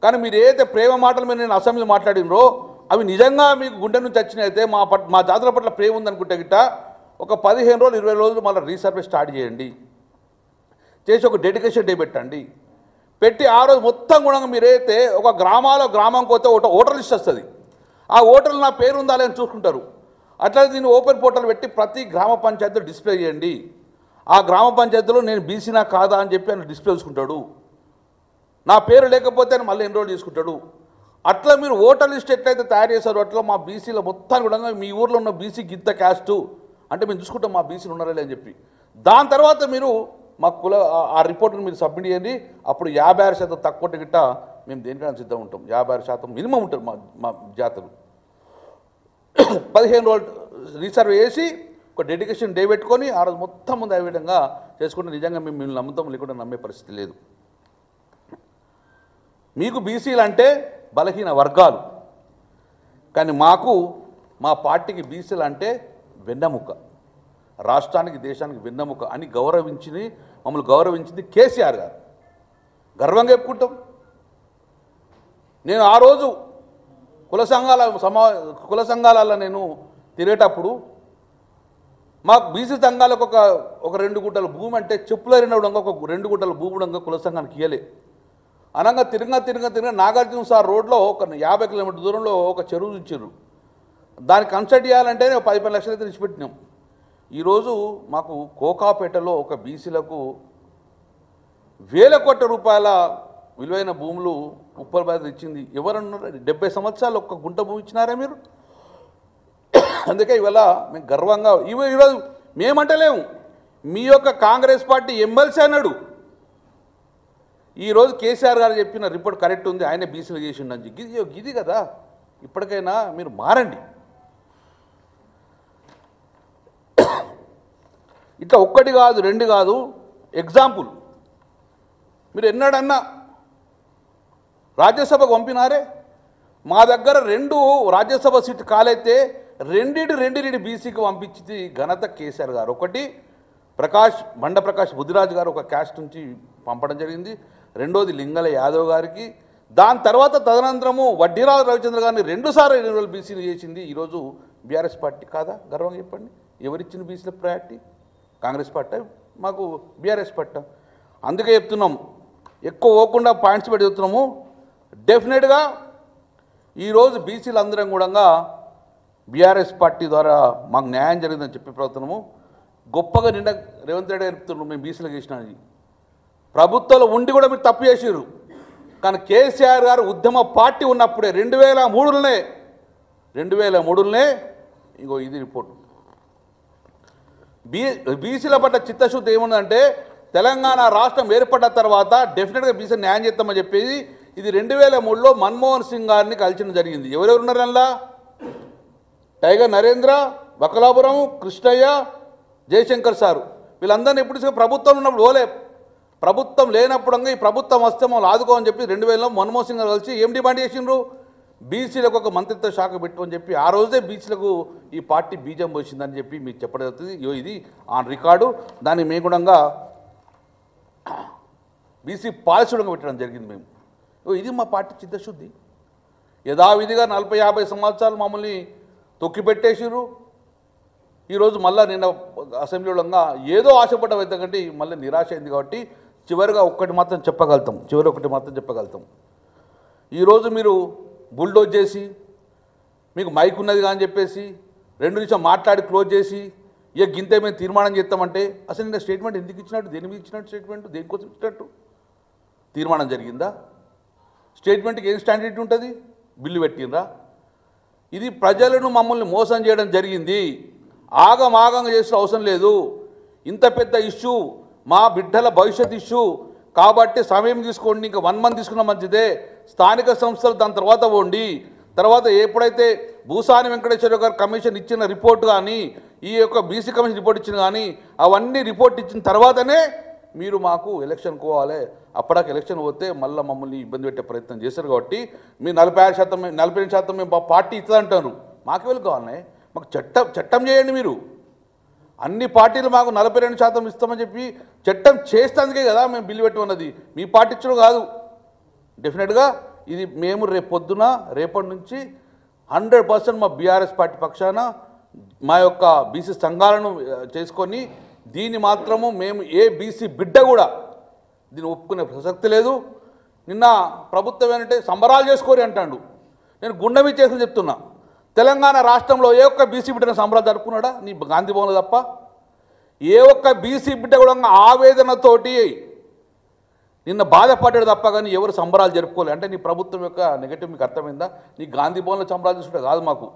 కానీ మీరు ఏదైతే ప్రేమ మాటలు మీద నేను అసెంబ్లీ మాట్లాడినరో అవి నిజంగా మీకు గుండె నుంచి వచ్చినైతే మా జాతుల పట్ల ప్రేమ ఉందనుకుంటే గిట్ట ఒక 15 రోజులు 20 రోజులు మళ్ళీ రీసర్వే స్టార్ట్ చేయండి, చేసి ఒక డెడికేషన్ డే పెట్టండి. పెట్టి ఆ రోజు మొత్తం కూడా మీరైతే ఒక గ్రామం పోతే ఒక ఓటర్ లిస్ట్ వస్తుంది. ఆ ఓటర్లు నా పేరు ఉందా లేదని చూసుకుంటారు. అట్లా దీన్ని ఓపెన్ పోర్టల్ పెట్టి ప్రతి గ్రామ పంచాయతీలో డిస్ప్లే చేయండి. ఆ గ్రామ పంచాయతీలో నేను బీసీనా కాదా అని చెప్పి ఆయన డిస్ప్లే చూసుకుంటాడు. నా పేరు లేకపోతే ఆయన మళ్ళీ ఎన్రోల్ చేసుకుంటాడు. అట్లా మీరు ఓటర్ లిస్ట్ ఎట్లయితే తయారు చేశారో అట్లా మా బీసీల మొత్తాన్ని కూడా మీ ఊర్లో ఉన్న బీసీకి ఇంత క్యాస్టు అంటే మేము చూసుకుంటాం మా బీసీలు ఉన్నారా అని చెప్పి. దాని తర్వాత మీరు మా ఆ రిపోర్ట్ని మీరు సబ్మిట్ చేయండి. అప్పుడు 56% తక్కువ గిట్ట మేము దేనికైనా సిద్ధం ఉంటాం. 56% మినిమం ఉంటుంది మా జాతలు. 15 రోజులు రీసర్వ్ చేసి ఒక డెడికేషన్ డే పెట్టుకొని ఆ రోజు మొత్తం ముందు అదే విధంగా చేసుకుంటే నిజంగా మేము మిమ్మల్ని నమ్ముతాం, లేకుండా నమ్మే పరిస్థితి లేదు. మీకు బీసీలు అంటే బలహీన వర్గాలు, కానీ మాకు మా పార్టీకి బీసీలు అంటే వెన్నెముక, రాష్ట్రానికి దేశానికి వెన్నెముక అని మమ్మల్ని గౌరవించింది కేసీఆర్ గారు. గర్వంగా చెప్పుకుంటాం. నేను ఆ రోజు కుల సంఘాలలో నేను తిరిగేటప్పుడు మాకు బీసీ సంఘాలకు ఒక 2 గుంటల భూమి అంటే చెప్పులరినవడంగా ఒక 2 గుంటల భూమి ఉండగా కుల సంఘానికి ఇయ్యలే. అనగా తిరిగా నాగార్జున సార్ రోడ్లో ఒక 50 కిలోమీటర్ దూరంలో ఒక చెరువు ఇచ్చారు. దాన్ని కన్స్ట్రక్ట్ చేయాలంటే 10 లక్షలు అయితే తెచ్చిపెట్టినాం. ఈరోజు మాకు కోకాపేటలో ఒక బీసీలకు వేల కోట్ల రూపాయల విలువైన భూములు ఉప్పల్ బాధ్యత ఇచ్చింది. ఎవరన్నారు? 70 సంవత్సరాలు ఒక్క గుంట భూమి ఇచ్చినారా మీరు? అందుకే ఇవాళ మేము గర్వంగా ఈరోజు మేమంటలేము, మీ యొక్క కాంగ్రెస్ పార్టీ ఎమ్మెల్సీ అన్నాడు. ఈరోజు కేసీఆర్ గారు చెప్పిన రిపోర్ట్ కరెక్ట్ ఉంది, ఆయన బీసీలు చేసిండు అని ఇది కదా. ఇప్పటికైనా మీరు మారండి. ఇట్లా 1 కాదు 2 కాదు. ఎగ్జాంపుల్, మీరు ఎన్నడన్నా రాజ్యసభకు పంపినారే? మా దగ్గర 2 రాజ్యసభ సీట్లు కాలైతే రెండింటి బీసీకి పంపించింది ఘనత కేసీఆర్ గారు. ఒకటి బండ ప్రకాష్ బుద్ధిరాజు గారు ఒక క్యాస్ట్ నుంచి పంపడం జరిగింది. రెండోది లింగల యాదవ్ గారికి. దాని తర్వాత తదనంతరము వడ్డీరాజు రవిచంద్ర గారిని 2 సార్లు ఎన్నికలు బీసీలు చేసింది ఈరోజు బీఆర్ఎస్ పార్టీ కాదా? గర్వంగా చెప్పండి. ఎవరిచ్చిన బీసీల ప్రయారిటీ? కాంగ్రెస్ పార్టీ, మాకు బీఆర్ఎస్ పార్టీ. అందుకే చెప్తున్నాం, ఎక్కువ పోకుండా పాయింట్స్ పెట్టి చెప్తున్నాము. డెఫినెట్గా ఈరోజు బీసీలు అందరం కూడా బీఆర్ఎస్ పార్టీ ద్వారా మాకు న్యాయం జరిగిందని చెప్పి ప్రవర్తనము గొప్పగా నిండా రేవంత్ రెడ్డి గారు చెప్తున్నాం. మేము బీసీలకు చేసినది ప్రభుత్వంలో ఉండి కూడా మీరు తప్పు చేసారు. కానీ కేసీఆర్ గారు ఉద్యమ పార్టీ ఉన్నప్పుడే 2003లోనే ఇంకో ఇది రిపోర్టు బీసీల పట్ల చిత్తశుద్ధి ఏముందంటే తెలంగాణ రాష్ట్రం ఏర్పడ్డ తర్వాత డెఫినెట్గా బీసీ న్యాయం చేస్తామని చెప్పేది. ఇది 2003లో మన్మోహన్ సింగ్ గారిని కలిసిన జరిగింది. ఎవరెవరున్నారు అలా? Tiger Narendra, Bakalapuram, Krishnaiah, Jayashankar sir. వీళ్ళందరినీ ఎప్పుడు ప్రభుత్వం ఉన్నప్పుడు ఓలే, ప్రభుత్వం లేనప్పుడు ఈ ప్రభుత్వం వస్తే మమ్మల్ని ఆదుకోమని చెప్పి 2000లో మన్మోహన్ సింగ్ గారు కలిసి ఏం డిమాండ్ చేసిండ్రు? బీసీలకు ఒక మంత్రిత్వ శాఖ పెట్టమని చెప్పి ఆ రోజే బీసీలకు ఈ పార్టీ బీజం పోసిందని చెప్పి మీకు చెప్పడం జరుగుతుంది. ఇది ఆన్ రికార్డు. దాన్ని మేము కూడా బీసీ పాలసీ పెట్టడం జరిగింది. మేము ఇది మా పార్టీ చిత్తశుద్ధి. యథావిధిగా 40-50 సంవత్సరాలు మమ్మల్ని తొక్కిపెట్టేసిరు. ఈరోజు మళ్ళీ నిన్న అసెంబ్లీలో ఏదో ఆశపడ్డ ఎందుకంటే మళ్ళీ నిరాశ అయింది. కాబట్టి చివరిగా ఒకటి మాత్రం చెప్పగలుగుతాం. ఈరోజు మీరు బుల్డోజ్ చేసి మీకు మైక్ ఉన్నది కానీ చెప్పేసి 2 నిమిషం మాట్లాడి క్లోజ్ చేసి గింతే మేము తీర్మానం చేస్తామంటే అసలు నిన్న స్టేట్మెంట్ ఎందుకు ఇచ్చినట్టు? దేని మీద ఇచ్చినట్టు స్టేట్మెంట్? దేనికోసం ఇచ్చినట్టు? తీర్మానం జరిగిందా? స్టేట్మెంట్కి ఏం స్టాండర్డ్ ఉంటుంది? బిల్లు పెట్టినరా? ఇది ప్రజలను మమ్మల్ని మోసం చేయడం జరిగింది. ఆగమాగంగా చేసిన అవసరం లేదు. ఇంత పెద్ద ఇష్యూ, మా బిడ్డల భవిష్యత్ ఇష్యూ కాబట్టి సమయం తీసుకోండి. ఇంకా 1 మంత్ తీసుకున్న మంచిదే. స్థానిక సంస్థలు దాని తర్వాత పోండి. తర్వాత ఎప్పుడైతే భూసాని వెంకటేశ్వర గారు కమిషన్ ఇచ్చిన రిపోర్ట్ కానీ ఈ యొక్క బీసీ కమిషన్ రిపోర్ట్ ఇచ్చిన కానీ అవన్నీ రిపోర్ట్ ఇచ్చిన తర్వాతనే మీరు మాకు ఎలక్షన్ పోవాలి. అప్పటికి ఎలక్షన్ పోతే మళ్ళీ మమ్మల్ని ఇబ్బంది పెట్టే ప్రయత్నం చేశారు. కాబట్టి మీరు 45% మేము పార్టీ ఇస్తుందంటారు. మాకు ఎవరు కావాలి? మాకు చట్టం చేయండి. మీరు అన్ని పార్టీలు మాకు 42% ఇస్తామని చెప్పి చట్టం చేస్తేందుకే కదా మేము బిల్లు పెట్టుకున్నది. మీ పార్టీ ఇచ్చడం కాదు. డెఫినెట్గా ఇది మేము రేపటి నుంచి 100% మా బీఆర్ఎస్ పార్టీ పక్షాన మా యొక్క బీసీ సంఘాలను చేసుకొని దీన్ని మాత్రము మేము ఏ బీసీ బిడ్డ కూడా దీన్ని ఒప్పుకునే ప్రసక్తి లేదు. నిన్న ప్రభుత్వం ఏంటంటే సంబరాలు చేసుకోరి అంటాడు. నేను గుండె చేసి చెప్తున్నా, తెలంగాణ రాష్ట్రంలో ఏ ఒక్క బీసీ బిడ్డను సంబరాలు జరుపుకున్నాడా నీ గాంధీ భవన్లో తప్ప? ఏ ఒక్క బీసీ బిడ్డ కూడా ఆవేదనతోటి నిన్న బాధపడ్డాడు తప్ప కానీ ఎవరు సంబరాలు జరుపుకోలేదు. అంటే నీ ప్రభుత్వం యొక్క నెగటివ్ మీకు అర్థమైందా? నీ గాంధీ భవన్లో సంబరాలు చేసుకుంటే కాదు. మాకు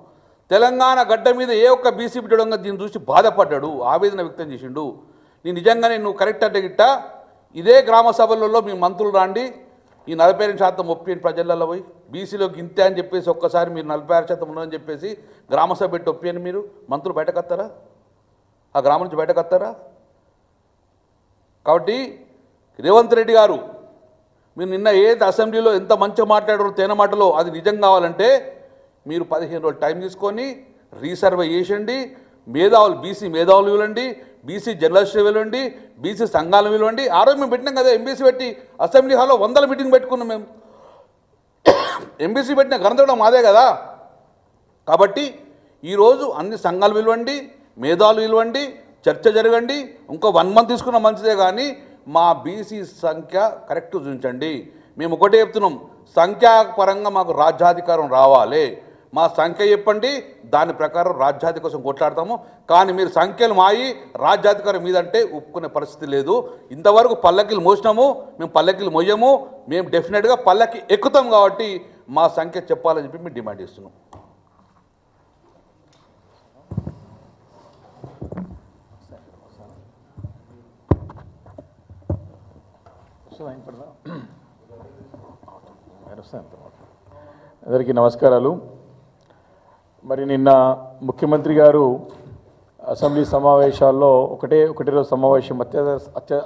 తెలంగాణ గడ్డ మీద ఏ ఒక్క బీసీ బిడ్డడంగా దీన్ని చూసి బాధపడ్డాడు, ఆవేదన వ్యక్తం చేసిండు. నీ నిజంగానే నువ్వు కరెక్ట్ అంటే గిట్ట ఇదే గ్రామ సభలలో మీ మంత్రులు రాండి, ఈ 48% ఒప్పియండి ప్రజలలో పోయి, బీసీలోకి ఇంతే అని చెప్పేసి ఒక్కసారి మీరు 46% ఉన్నదని చెప్పేసి గ్రామ సభ పెట్టి ఒప్పియండి. మీరు మంత్రులు బయటకు వస్తారా? ఆ గ్రామం నుంచి బయటకు వస్తారా? కాబట్టి రేవంత్ రెడ్డి గారు, మీరు నిన్న ఏది అసెంబ్లీలో ఎంత మంచిగా మాట్లాడారో తేన మాటలో అది నిజం కావాలంటే మీరు 15 రోజులు టైం తీసుకొని రీసర్వే చేయండి. మేధావులు బీసీ మేధావులు ఇవ్వండి, బీసీ జర్నలిస్టులు ఇవ్వండి, బీసీ సంఘాలను ఇవ్వండి. ఆ రోజు మేము పెట్టినాం కదా ఎంబీసీ పెట్టి, అసెంబ్లీ హాల్లో 100 మీటింగ్ పెట్టుకున్నాం మేము. ఎంబీసీ పెట్టిన ఘనత కూడా మాదే కదా. కాబట్టి ఈరోజు అన్ని సంఘాలు పిలవండి, మేధావులు పిలవండి, చర్చ జరగండి. ఇంకో 1 మంత్ తీసుకున్న మంచిదే కానీ మా బీసీ సంఖ్య కరెక్ట్ చూపించండి. మేము ఒకటే చెప్తున్నాం, సంఖ్యాపరంగా మాకు రాజ్యాధికారం రావాలి. మా సంఖ్య చెప్పండి, దాని ప్రకారం రాజ్యాధికారం కోసం కొట్లాడతాము. కానీ మీరు సంఖ్యలు మాయి రాజ్యాధికారం మీదంటే ఒప్పుకునే పరిస్థితి లేదు. ఇంతవరకు పల్లకిలు మోసినాము, మేము పల్లకిలు మోయము, మేము డెఫినెట్గా పల్లకి ఎక్కుతాం. కాబట్టి మా సంఖ్య చెప్పాలని చెప్పి మేము డిమాండ్ చేస్తున్నాం. అందరికీ నమస్కారాలు. మరి నిన్న ముఖ్యమంత్రి గారు అసెంబ్లీ సమావేశాల్లో ఒకటే రోజు సమావేశం,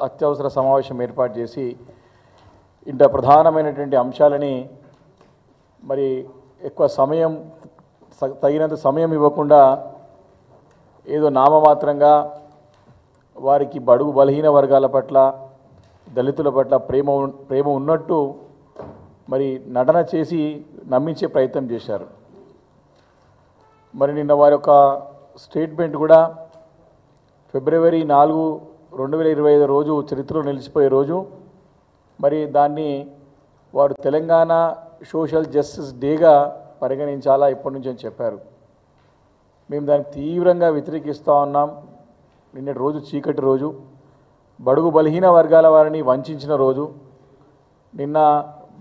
అత్యవసర సమావేశం ఏర్పాటు చేసి ఇంత ప్రధానమైనటువంటి అంశాలని మరి ఎక్కువ సమయం తగినంత సమయం ఇవ్వకుండా ఏదో నామమాత్రంగా వారికి బడుగు బలహీన వర్గాల పట్ల, దళితుల పట్ల ప్రేమ ఉన్నట్టు మరి నటన చేసి నమ్మించే ప్రయత్నం చేశారు. మరి నిన్న వారి యొక్క స్టేట్మెంట్ కూడా ఫిబ్రవరి 4, 2025 రోజు చరిత్రలో నిలిచిపోయే రోజు. మరి దాన్ని వారు తెలంగాణ సోషల్ జస్టిస్ డేగా పరిగణించాలా ఇప్పటి నుంచి అని చెప్పారు. మేము దానికి తీవ్రంగా వ్యతిరేకిస్తూ ఉన్నాం. నిన్నటి రోజు చీకటి రోజు, బడుగు బలహీన వర్గాల వారిని వంచిన రోజు, నిన్న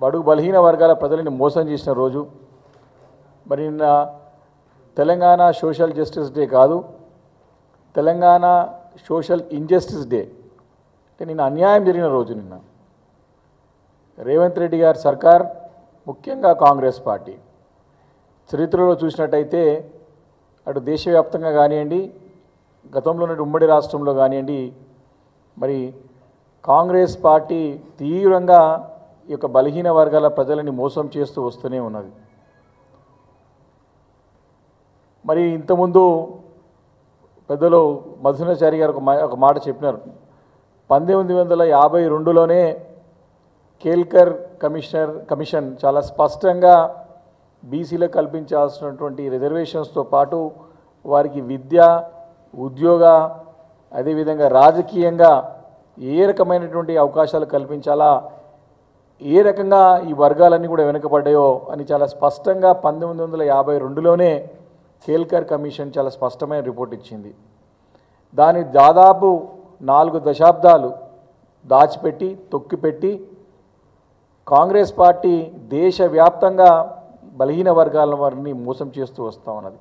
బడుగు బలహీన వర్గాల ప్రజలని మోసం చేసిన రోజు. మరి నిన్న తెలంగాణ సోషల్ జస్టిస్ డే కాదు, తెలంగాణ సోషల్ ఇంజస్టిస్ డే. అంటే నిన్న అన్యాయం జరిగిన రోజు. నిన్న రేవంత్ రెడ్డి గారి సర్కార్, ముఖ్యంగా కాంగ్రెస్ పార్టీ చరిత్రలో చూసినట్టయితే అటు దేశవ్యాప్తంగా కానివ్వండి, గతంలో ఉన్న ఉమ్మడి రాష్ట్రంలో కానివ్వండి, మరి కాంగ్రెస్ పార్టీ తీవ్రంగా ఈ యొక్క బలహీన వర్గాల ప్రజలని మోసం చేస్తూ వస్తూనే ఉన్నది. మరి ఇంతకుముందు పెద్దలు మధుసూదనాచారి గారు ఒక మాట చెప్పినారు. 1952లోనే కేల్కర్ కమిషన్ చాలా స్పష్టంగా బీసీలకు కల్పించాల్సినటువంటి రిజర్వేషన్స్తో పాటు వారికి విద్య, ఉద్యోగ, అదేవిధంగా రాజకీయంగా ఏ రకమైనటువంటి అవకాశాలు కల్పించాలా, ఏ రకంగా ఈ వర్గాలన్నీ కూడా వెనుకబడ్డాయో అని చాలా స్పష్టంగా 1952లోనే కేల్కర్ కమిషన్ చాలా స్పష్టమైన రిపోర్ట్ ఇచ్చింది. దాని దాదాపు 4 దశాబ్దాలు దాచిపెట్టి తొక్కిపెట్టి కాంగ్రెస్ పార్టీ దేశవ్యాప్తంగా బలహీన వర్గాల వారిని మోసం చేస్తూ వస్తూ ఉన్నది.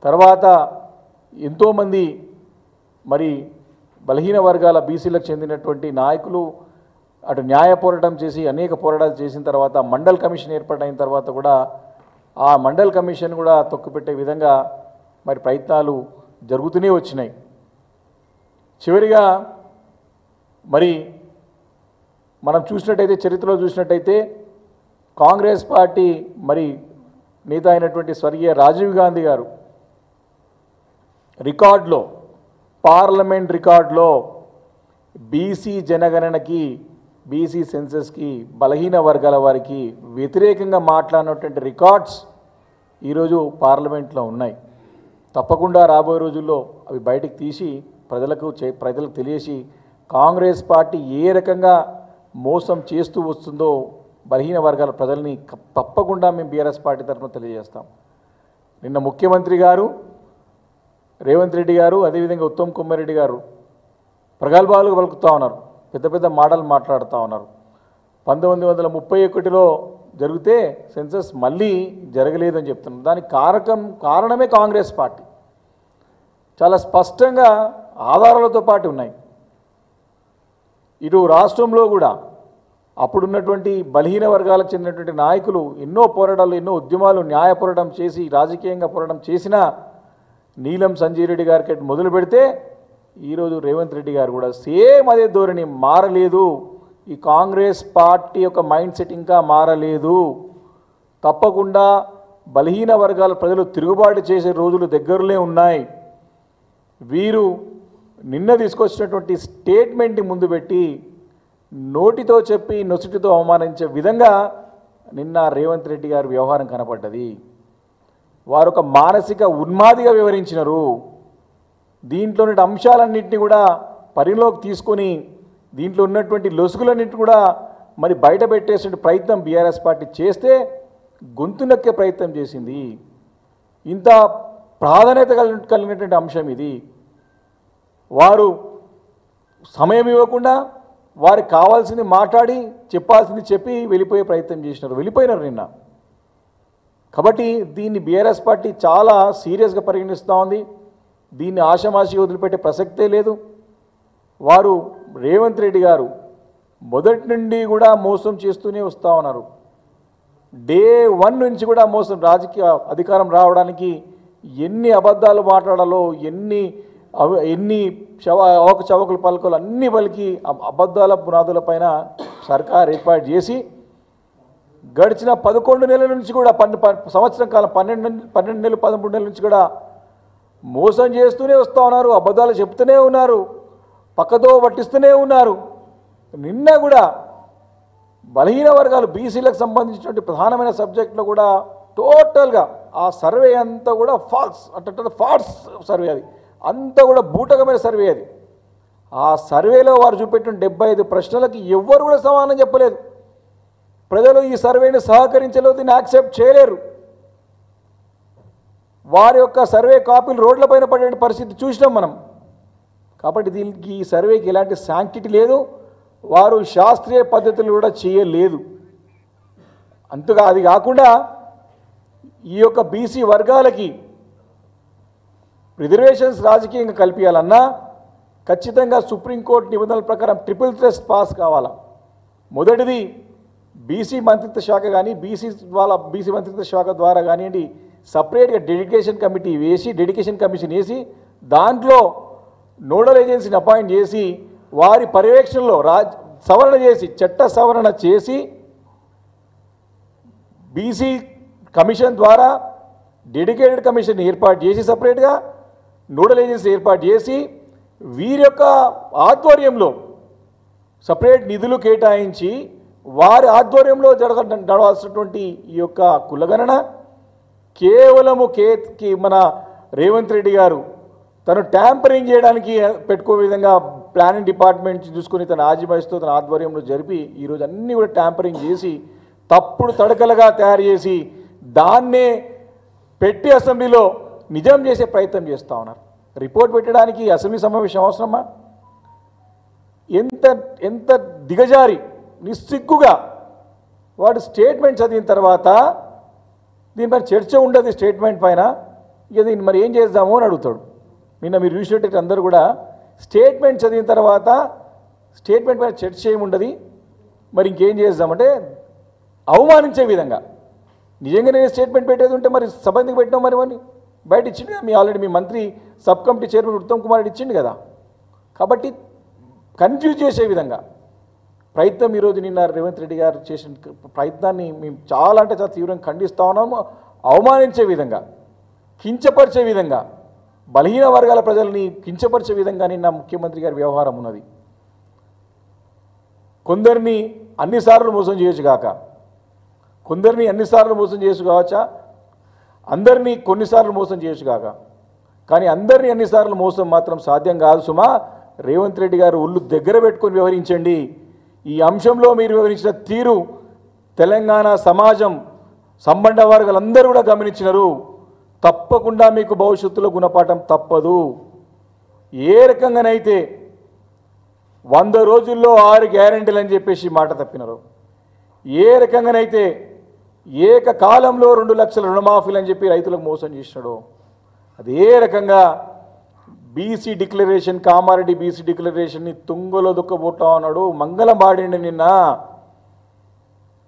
తర్వాత ఎంతోమంది మరి బలహీన వర్గాల బీసీలకు చెందినటువంటి నాయకులు అటు న్యాయ పోరాటం చేసి అనేక పోరాటాలు చేసిన తర్వాత మండల్ కమిషన్ ఏర్పాటైన తర్వాత కూడా ఆ మండల్ కమిషన్ కూడా తొక్కిపెట్టే విధంగా మరి ప్రయత్నాలు జరుగుతూనే వచ్చినాయి. చివరిగా మరి మనం చూసినట్టయితే, చరిత్రలో చూసినట్టయితే కాంగ్రెస్ పార్టీ మరి నేత అయినటువంటి స్వర్గీయ రాజీవ్ గాంధీ గారు రికార్డులో, పార్లమెంట్ రికార్డులో బీసీ జనగణనకి, బీసీ సెన్సస్కి, బలహీన వర్గాల వారికి వ్యతిరేకంగా మాట్లాడినటువంటి రికార్డ్స్ ఈరోజు పార్లమెంట్లో ఉన్నాయి. తప్పకుండా రాబోయే రోజుల్లో అవి బయటికి తీసి ప్రజలకు తెలియసి కాంగ్రెస్ పార్టీ ఏ రకంగా మోసం చేస్తూ వస్తుందో బలహీన వర్గాల ప్రజల్ని తప్పకుండా మేము బీఆర్ఎస్ పార్టీ తరఫున తెలియజేస్తాం. నిన్న ముఖ్యమంత్రి గారు రేవంత్ రెడ్డి గారు అదేవిధంగా ఉత్తమ్ కుమార్ రెడ్డి గారు ప్రగల్భాలు పలుకుతూ ఉన్నారు, పెద్ద పెద్ద మాటలు మాట్లాడుతూ ఉన్నారు. 1931లో జరిగితే సెన్సస్ మళ్ళీ జరగలేదని చెప్తున్నారు. దానికి కారణమే కాంగ్రెస్ పార్టీ. చాలా స్పష్టంగా ఆధారాలతో పాటు ఉన్నాయి. ఇటు రాష్ట్రంలో కూడా అప్పుడున్నటువంటి బలహీన వర్గాలకు చెందినటువంటి నాయకులు ఎన్నో పోరాటాలు, ఎన్నో ఉద్యమాలు, న్యాయ పోరాటం చేసి రాజకీయంగా పోరాటం చేసిన నీలం సంజయ్ రెడ్డి గారికి మొదలు పెడితే ఈరోజు రేవంత్ రెడ్డి గారు కూడా సేమ్ అదే ధోరణి మారలేదు. ఈ కాంగ్రెస్ పార్టీ యొక్క మైండ్ సెట్ ఇంకా మారలేదు. తప్పకుండా బలహీన వర్గాల ప్రజలు తిరుగుబాటు చేసే రోజులు దగ్గరలో ఉన్నాయి. వీరు నిన్న తీసుకొచ్చినటువంటి స్టేట్మెంట్ని ముందు పెట్టి నోటితో చెప్పి నొసటితో అవమానించే విధంగా నిన్న రేవంత్ రెడ్డి గారి వ్యవహారం కనపడ్డది. వారు ఒక మానసిక ఉన్మాదిగా వివరించినారు. దీంట్లోని అంశాలన్నింటినీ కూడా పరిలోకి తీసుకొని దీంట్లో ఉన్నటువంటి లొసుగులన్నింటినీ కూడా మరి బయట పెట్టేసే ప్రయత్నం బీఆర్ఎస్ పార్టీ చేస్తే గొంతు నొక్కే ప్రయత్నం చేసింది. ఇంత ప్రాధాన్యత కలిగినటువంటి అంశం ఇది. వారు సమయం ఇవ్వకుండా వారికి కావాల్సింది మాట్లాడి చెప్పాల్సింది చెప్పి వెళ్ళిపోయే ప్రయత్నం చేసినారు, వెళ్ళిపోయినారు నిన్న. కాబట్టి దీన్ని బీఆర్ఎస్ పార్టీ చాలా సీరియస్గా పరిగణిస్తూ ఉంది. దీన్ని ఆషామాషి వదిలిపెట్టే ప్రసక్తే లేదు. వారు రేవంత్ రెడ్డి గారు మొదటి నుండి కూడా మోసం చేస్తూనే వస్తూ ఉన్నారు. డే 1 నుంచి కూడా మోసం. రాజకీయ అధికారం రావడానికి ఎన్ని అబద్ధాలు మాట్లాడాలో, ఎన్ని చవకలు పలుకలు అన్ని పలికి అబద్ధాల పునాదుల పైన సర్కార్ ఏర్పాటు చేసి గడిచిన 11 నెలల నుంచి కూడా సంవత్సరం కాలం 12 నెలలు 13 నెలల నుంచి కూడా మోసం చేస్తూనే వస్తూ ఉన్నారు. అబద్ధాలు చెప్తూనే ఉన్నారు, పక్కతో పట్టిస్తూనే ఉన్నారు. నిన్న కూడా బలహీన వర్గాలు బీసీలకు సంబంధించినటువంటి ప్రధానమైన సబ్జెక్టులో కూడా టోటల్గా ఆ సర్వే అంతా కూడా ఫాల్స్ సర్వే, అది అంతా కూడా బూటకమైన సర్వే. అది ఆ సర్వేలో వారు చూపెట్టిన 75 ప్రశ్నలకి ఎవ్వరు కూడా సమాధానం చెప్పలేదు. ప్రజలు ఈ సర్వేని సహకరించలేదు, దీన్ని యాక్సెప్ట్ చేయలేరు. వారి యొక్క సర్వే కాపీలు రోడ్లపైన పడే పరిస్థితి చూసినాం మనం. కాబట్టి దీనికి ఈ సర్వేకి ఎలాంటి శాంక్టిటీ లేదు. వారు శాస్త్రీయ పద్ధతులు కూడా చేయలేదు. అంతగా అది కాకుండా ఈ యొక్క బీసీ వర్గాలకి రిజర్వేషన్స్ రాజకీయంగా కల్పించాలన్నా ఖచ్చితంగా సుప్రీంకోర్టు నిబంధనల ప్రకారం ట్రిపుల్ థ్రెస్ట్ పాస్ కావాలా. మొదటిది బీసీ మంత్రిత్వ శాఖ కానీ బీసీ మంత్రిత్వ శాఖ ద్వారా కానివ్వండి సపరేట్గా డెడికేషన్ కమిషన్ వేసి దాంట్లో నోడల్ ఏజెన్సీని అపాయింట్ చేసి వారి పర్యవేక్షణలో చట్ట సవరణ చేసి బీసీ కమిషన్ ద్వారా డెడికేటెడ్ కమిషన్ ఏర్పాటు చేసి సపరేట్గా నోడల్ ఏజెన్సీ ఏర్పాటు చేసి వీరి యొక్క ఆధ్వర్యంలో సపరేట్ నిధులు కేటాయించి వారి ఆధ్వర్యంలో నడవాల్సినటువంటి ఈ యొక్క కులగణన కేవలము మన రేవంత్ రెడ్డి గారు తను ట్యాంపరింగ్ చేయడానికి పెట్టుకో విధంగా ప్లానింగ్ డిపార్ట్మెంట్ చూసుకొని తన ఆజిమాయిస్తో తన ఆధ్వర్యంలో జరిపి ఈరోజు అన్నీ కూడా ట్యాంపరింగ్ చేసి తప్పుడు తడకలుగా తయారు చేసి దాన్నే పెట్టి అసెంబ్లీలో నిజం చేసే ప్రయత్నం చేస్తూ ఉన్నారు. రిపోర్ట్ పెట్టడానికి అసెంబ్లీ సమావేశం అవసరమా? ఎంత దిగజారి నిస్సిగ్గుగా వాడు స్టేట్మెంట్ చదివిన తర్వాత దీనిపైన చర్చ ఉండదు. స్టేట్మెంట్ పైన ఇక దీన్ని మరి ఏం చేద్దాము అని అడుగుతాడు. నిన్న మీరు చూసినట్టు అందరూ కూడా స్టేట్మెంట్ చదివిన తర్వాత స్టేట్మెంట్ పైన చర్చ ఏముండదు, మరి ఇంకేం చేద్దామంటే అవమానించే విధంగా. నిజంగా నేను స్టేట్మెంట్ పెట్టేది ఉంటే మరి సభ ఎందుకు పెట్టినాం? మరి బయట ఇచ్చిండు కదా, ఆల్రెడీ మీ మంత్రి sub committee chairman Uttam Kumar Reddy ఇచ్చిండు కదా. కాబట్టి కన్ఫ్యూజ్ చేసే విధంగా ప్రయత్నం ఈరోజు నిన్న రేవంత్ రెడ్డి గారు చేసిన ప్రయత్నాన్ని మేము చాలా అంటే చాలా తీవ్రంగా ఖండిస్తూ ఉన్నాము. అవమానించే విధంగా, కించపరిచే విధంగా, బలహీన వర్గాల ప్రజల్ని కించపరిచే విధంగా నిన్న ముఖ్యమంత్రి గారి వ్యవహారం ఉన్నది. కొందరిని అన్నిసార్లు మోసం చేయొచ్చు కాక, కొందరిని అన్నిసార్లు మోసం చేయొచ్చు కావచ్చా, అందరినీ కొన్నిసార్లు మోసం చేయొచ్చు కాక, కానీ అందరినీ అన్నిసార్లు మోసం మాత్రం సాధ్యం కాదు సుమా. రేవంత్ రెడ్డి గారు ఒళ్ళు దగ్గర పెట్టుకొని వ్యవహరించండి. ఈ అంశంలో మీరు వ్యవహరించిన తీరు తెలంగాణ సమాజం సంబంధ వర్గాలందరూ కూడా గమనించినారు. తప్పకుండా మీకు భవిష్యత్తులో గుణపాఠం తప్పదు. ఏ రకంగానైతే 100 రోజుల్లో 6 గ్యారెంటీలు అని చెప్పేసి మాట తప్పినారు, ఏ రకంగానైతే ఏకకాలంలో 2 లక్షల రుణమాఫీలు అని చెప్పి రైతులకు మోసం చేసినాడు, అదే రకంగా బీసీ డిక్లరేషన్, కామారెడ్డి బీసీ డిక్లరేషన్ని తుంగలో దుక్కబోటా అన్నాడు. మంగళం పాడిండి.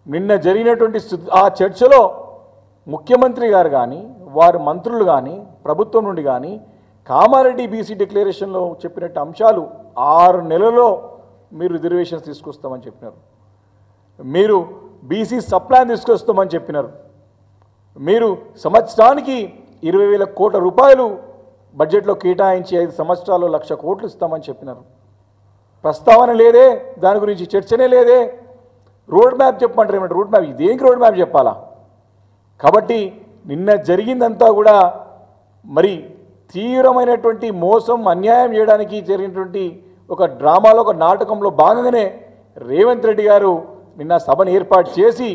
నిన్న జరిగినటువంటి ఆ చర్చలో ముఖ్యమంత్రి గారు కానీ, వారి మంత్రులు కానీ, ప్రభుత్వం నుండి కానీ కామారెడ్డి బీసీ డిక్లరేషన్లో చెప్పినట్టు అంశాలు 6 నెలల్లో మీరు రిజర్వేషన్స్ తీసుకొస్తామని చెప్పినారు. మీరు బీసీ సప్లాన్ తీసుకొస్తామని చెప్పినారు. మీరు సంవత్సరానికి 20,000 కోట్ల రూపాయలు బడ్జెట్లో కేటాయించి 5 సంవత్సరాల్లో 1,00,000 కోట్లు ఇస్తామని చెప్పినారు. ప్రస్తావన లేదే, దాని గురించి చర్చనే లేదే. రోడ్ మ్యాప్ చెప్పమంటారు. ఏమంటారు రోడ్ మ్యాప్? దేనికి రోడ్ మ్యాప్ చెప్పాలా? కాబట్టి నిన్న జరిగిందంతా కూడా మరి తీవ్రమైనటువంటి మోసం, అన్యాయం చేయడానికి జరిగినటువంటి ఒక డ్రామాలో, ఒక నాటకంలో భాగంగానే రేవంత్ రెడ్డి గారు నిన్న సభను ఏర్పాటు చేసి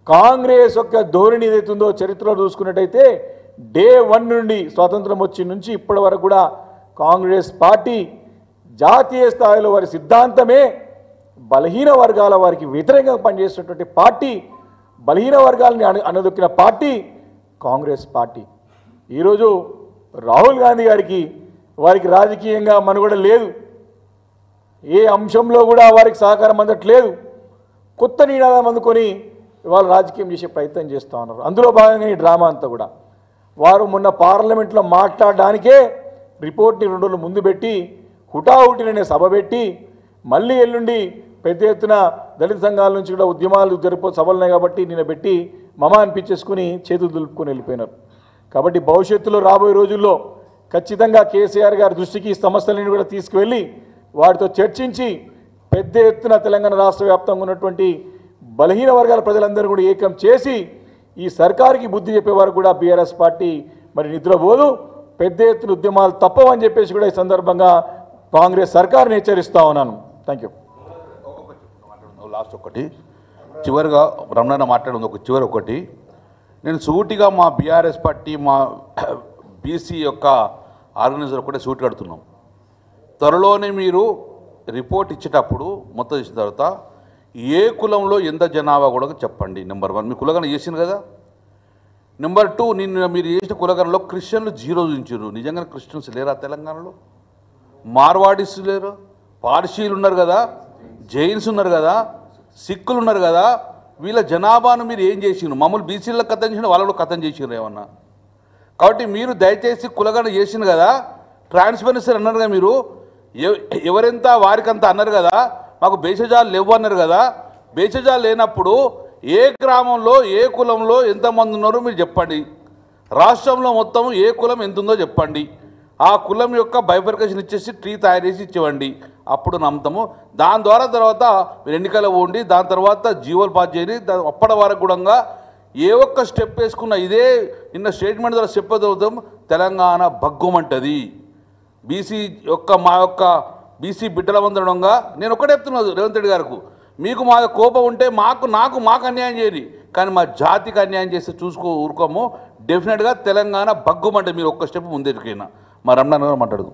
కాంగ్రెస్ యొక్క ధోరణి ఏదైతుందో చరిత్రలో చూసుకున్నట్టయితే డే 1 నుండి స్వాతంత్రం వచ్చి నుంచి ఇప్పటి వరకు కూడా కాంగ్రెస్ పార్టీ జాతీయ స్థాయిలో వారి సిద్ధాంతమే బలహీన వర్గాల వారికి వ్యతిరేకంగా పనిచేసినటువంటి పార్టీ, బలహీన వర్గాలని అనదొక్కిన పార్టీ కాంగ్రెస్ పార్టీ. ఈరోజు రాహుల్ గాంధీ గారికి వారికి రాజకీయంగా మనుగడ లేదు. ఏ అంశంలో కూడా వారికి సహకారం అందట్లేదు. కొత్త నినాదం అందుకొని వాళ్ళు రాజకీయం చేసే ప్రయత్నం చేస్తూ ఉన్నారు. అందులో భాగంగా ఈ డ్రామా అంతా కూడా వారు మొన్న పార్లమెంట్లో మాట్లాడడానికే రిపోర్ట్ని 2 రోజులు ముందు పెట్టి హుటాహుటినే సభ పెట్టి మళ్ళీ ఎల్లుండి పెద్ద ఎత్తున దళిత సంఘాల నుంచి కూడా ఉద్యమాలు సభలున్నాయి కాబట్టి నిన్న పెట్టి మమ అనిపించేసుకుని చేతులు దులుపుకొని వెళ్ళిపోయినారు. కాబట్టి భవిష్యత్తులో రాబోయే రోజుల్లో ఖచ్చితంగా కేసీఆర్ గారి దృష్టికి ఈ సమస్యలను కూడా తీసుకువెళ్ళి వాటితో చర్చించి పెద్ద ఎత్తున తెలంగాణ రాష్ట్ర వ్యాప్తంగా ఉన్నటువంటి బలహీన వర్గాల ప్రజలందరూ కూడా ఏకం చేసి ఈ సర్కారుకి బుద్ధి చెప్పేవారు కూడా బీఆర్ఎస్ పార్టీ మరి నిద్రపోదు. పెద్ద ఎత్తున ఉద్యమాలు తప్పవని చెప్పేసి కూడా ఈ సందర్భంగా కాంగ్రెస్ సర్కారుని హెచ్చరిస్తా ఉన్నాను. Thank you. లాస్ట్ ఒకటి చివరిగా రమణ మాట్లాడింది చివరి ఒకటి, నేను సూటిగా మా బీఆర్ఎస్ పార్టీ, మా బీసీ యొక్క ఆర్గనైజర్ ఒకటే సూటి కడుతున్నాం. త్వరలోనే మీరు రిపోర్ట్ ఇచ్చేటప్పుడు మొత్తం ఇచ్చిన తర్వాత ఏ కులంలో ఎంత జనాభా కూడా చెప్పండి. నెంబర్ 1 మీ కులగణ చేసింది కదా. నెంబర్ 2 నిన్న మీరు చేసిన కులగణలో క్రిస్టియన్లు 0 చూపించారు. నిజంగా క్రిస్టియన్స్ లేరా తెలంగాణలో? మార్వాడీస్ లేరు, పార్సీలు ఉన్నారు కదా, జైన్స్ ఉన్నారు కదా, సిక్కులు ఉన్నారు కదా. వీళ్ళ జనాభాను మీరు ఏం చేసినారు? మామూలు బీసీలకు కథం చేసిన వాళ్ళలో కథం చేసినారు ఏమన్నా? కాబట్టి మీరు దయచేసి కులగణ చేసిన కదా, ట్రాన్స్పరెన్సీ అన్నారు కదా, మీరు ఎవరెంత వారికంత అన్నారు కదా, మాకు బేషజాలు లేవు అన్నారు కదా. బేషజాలు లేనప్పుడు ఏ గ్రామంలో ఏ కులంలో ఎంతమంది ఉన్నారో మీరు చెప్పండి. రాష్ట్రంలో మొత్తం ఏ కులం ఎంత ఉందో చెప్పండి. ఆ కులం యొక్క బైఫర్కేషన్ ఇచ్చేసి ట్రీ తయారు చేసి ఇచ్చేవండి. అప్పుడు నమ్ముతాము. దాని ద్వారా తర్వాత మీరు ఎన్నికలు పోండి, దాని తర్వాత జీవోలు పాస్ చేయండి. అప్పటి వరకు కూడా ఏ ఒక్క స్టెప్ వేసుకున్న ఇదే నిన్న స్టేట్మెంట్ ద్వారా స్టెప్ అవుతాం తెలంగాణ భగ్గుమంటది. బీసీ యొక్క మా యొక్క బీసీ బిడ్డల వందడంగా నేను ఒకటే చెప్తున్నాను రేవంత్ రెడ్డి గారికి, మీకు మా కోపం ఉంటే మాకు అన్యాయం చేయండి, కానీ మా జాతికి అన్యాయం చేస్తే ఊరుకోము. డెఫినెట్గా తెలంగాణ భగ్గుమంటే మీరు ఒక్క స్టెప్ ముందెరికైనా. మా రమణ గారు మాట్లాడదు.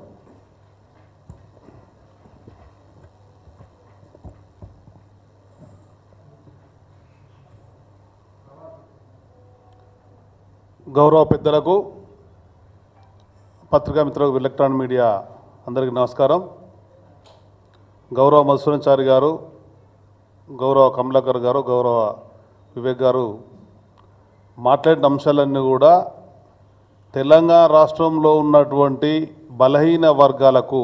గౌరవ పెద్దలకు, పత్రికా మిత్రులకు, ఎలక్ట్రానిక్ మీడియా అందరికీ నమస్కారం. గౌరవ మధుసూదనాచారి గారు, గౌరవ కమలాకర్ గారు, గౌరవ వివేక్ గారు మాట్లాడిన అంశాలన్నీ కూడా తెలంగాణ రాష్ట్రంలో ఉన్నటువంటి బలహీన వర్గాలకు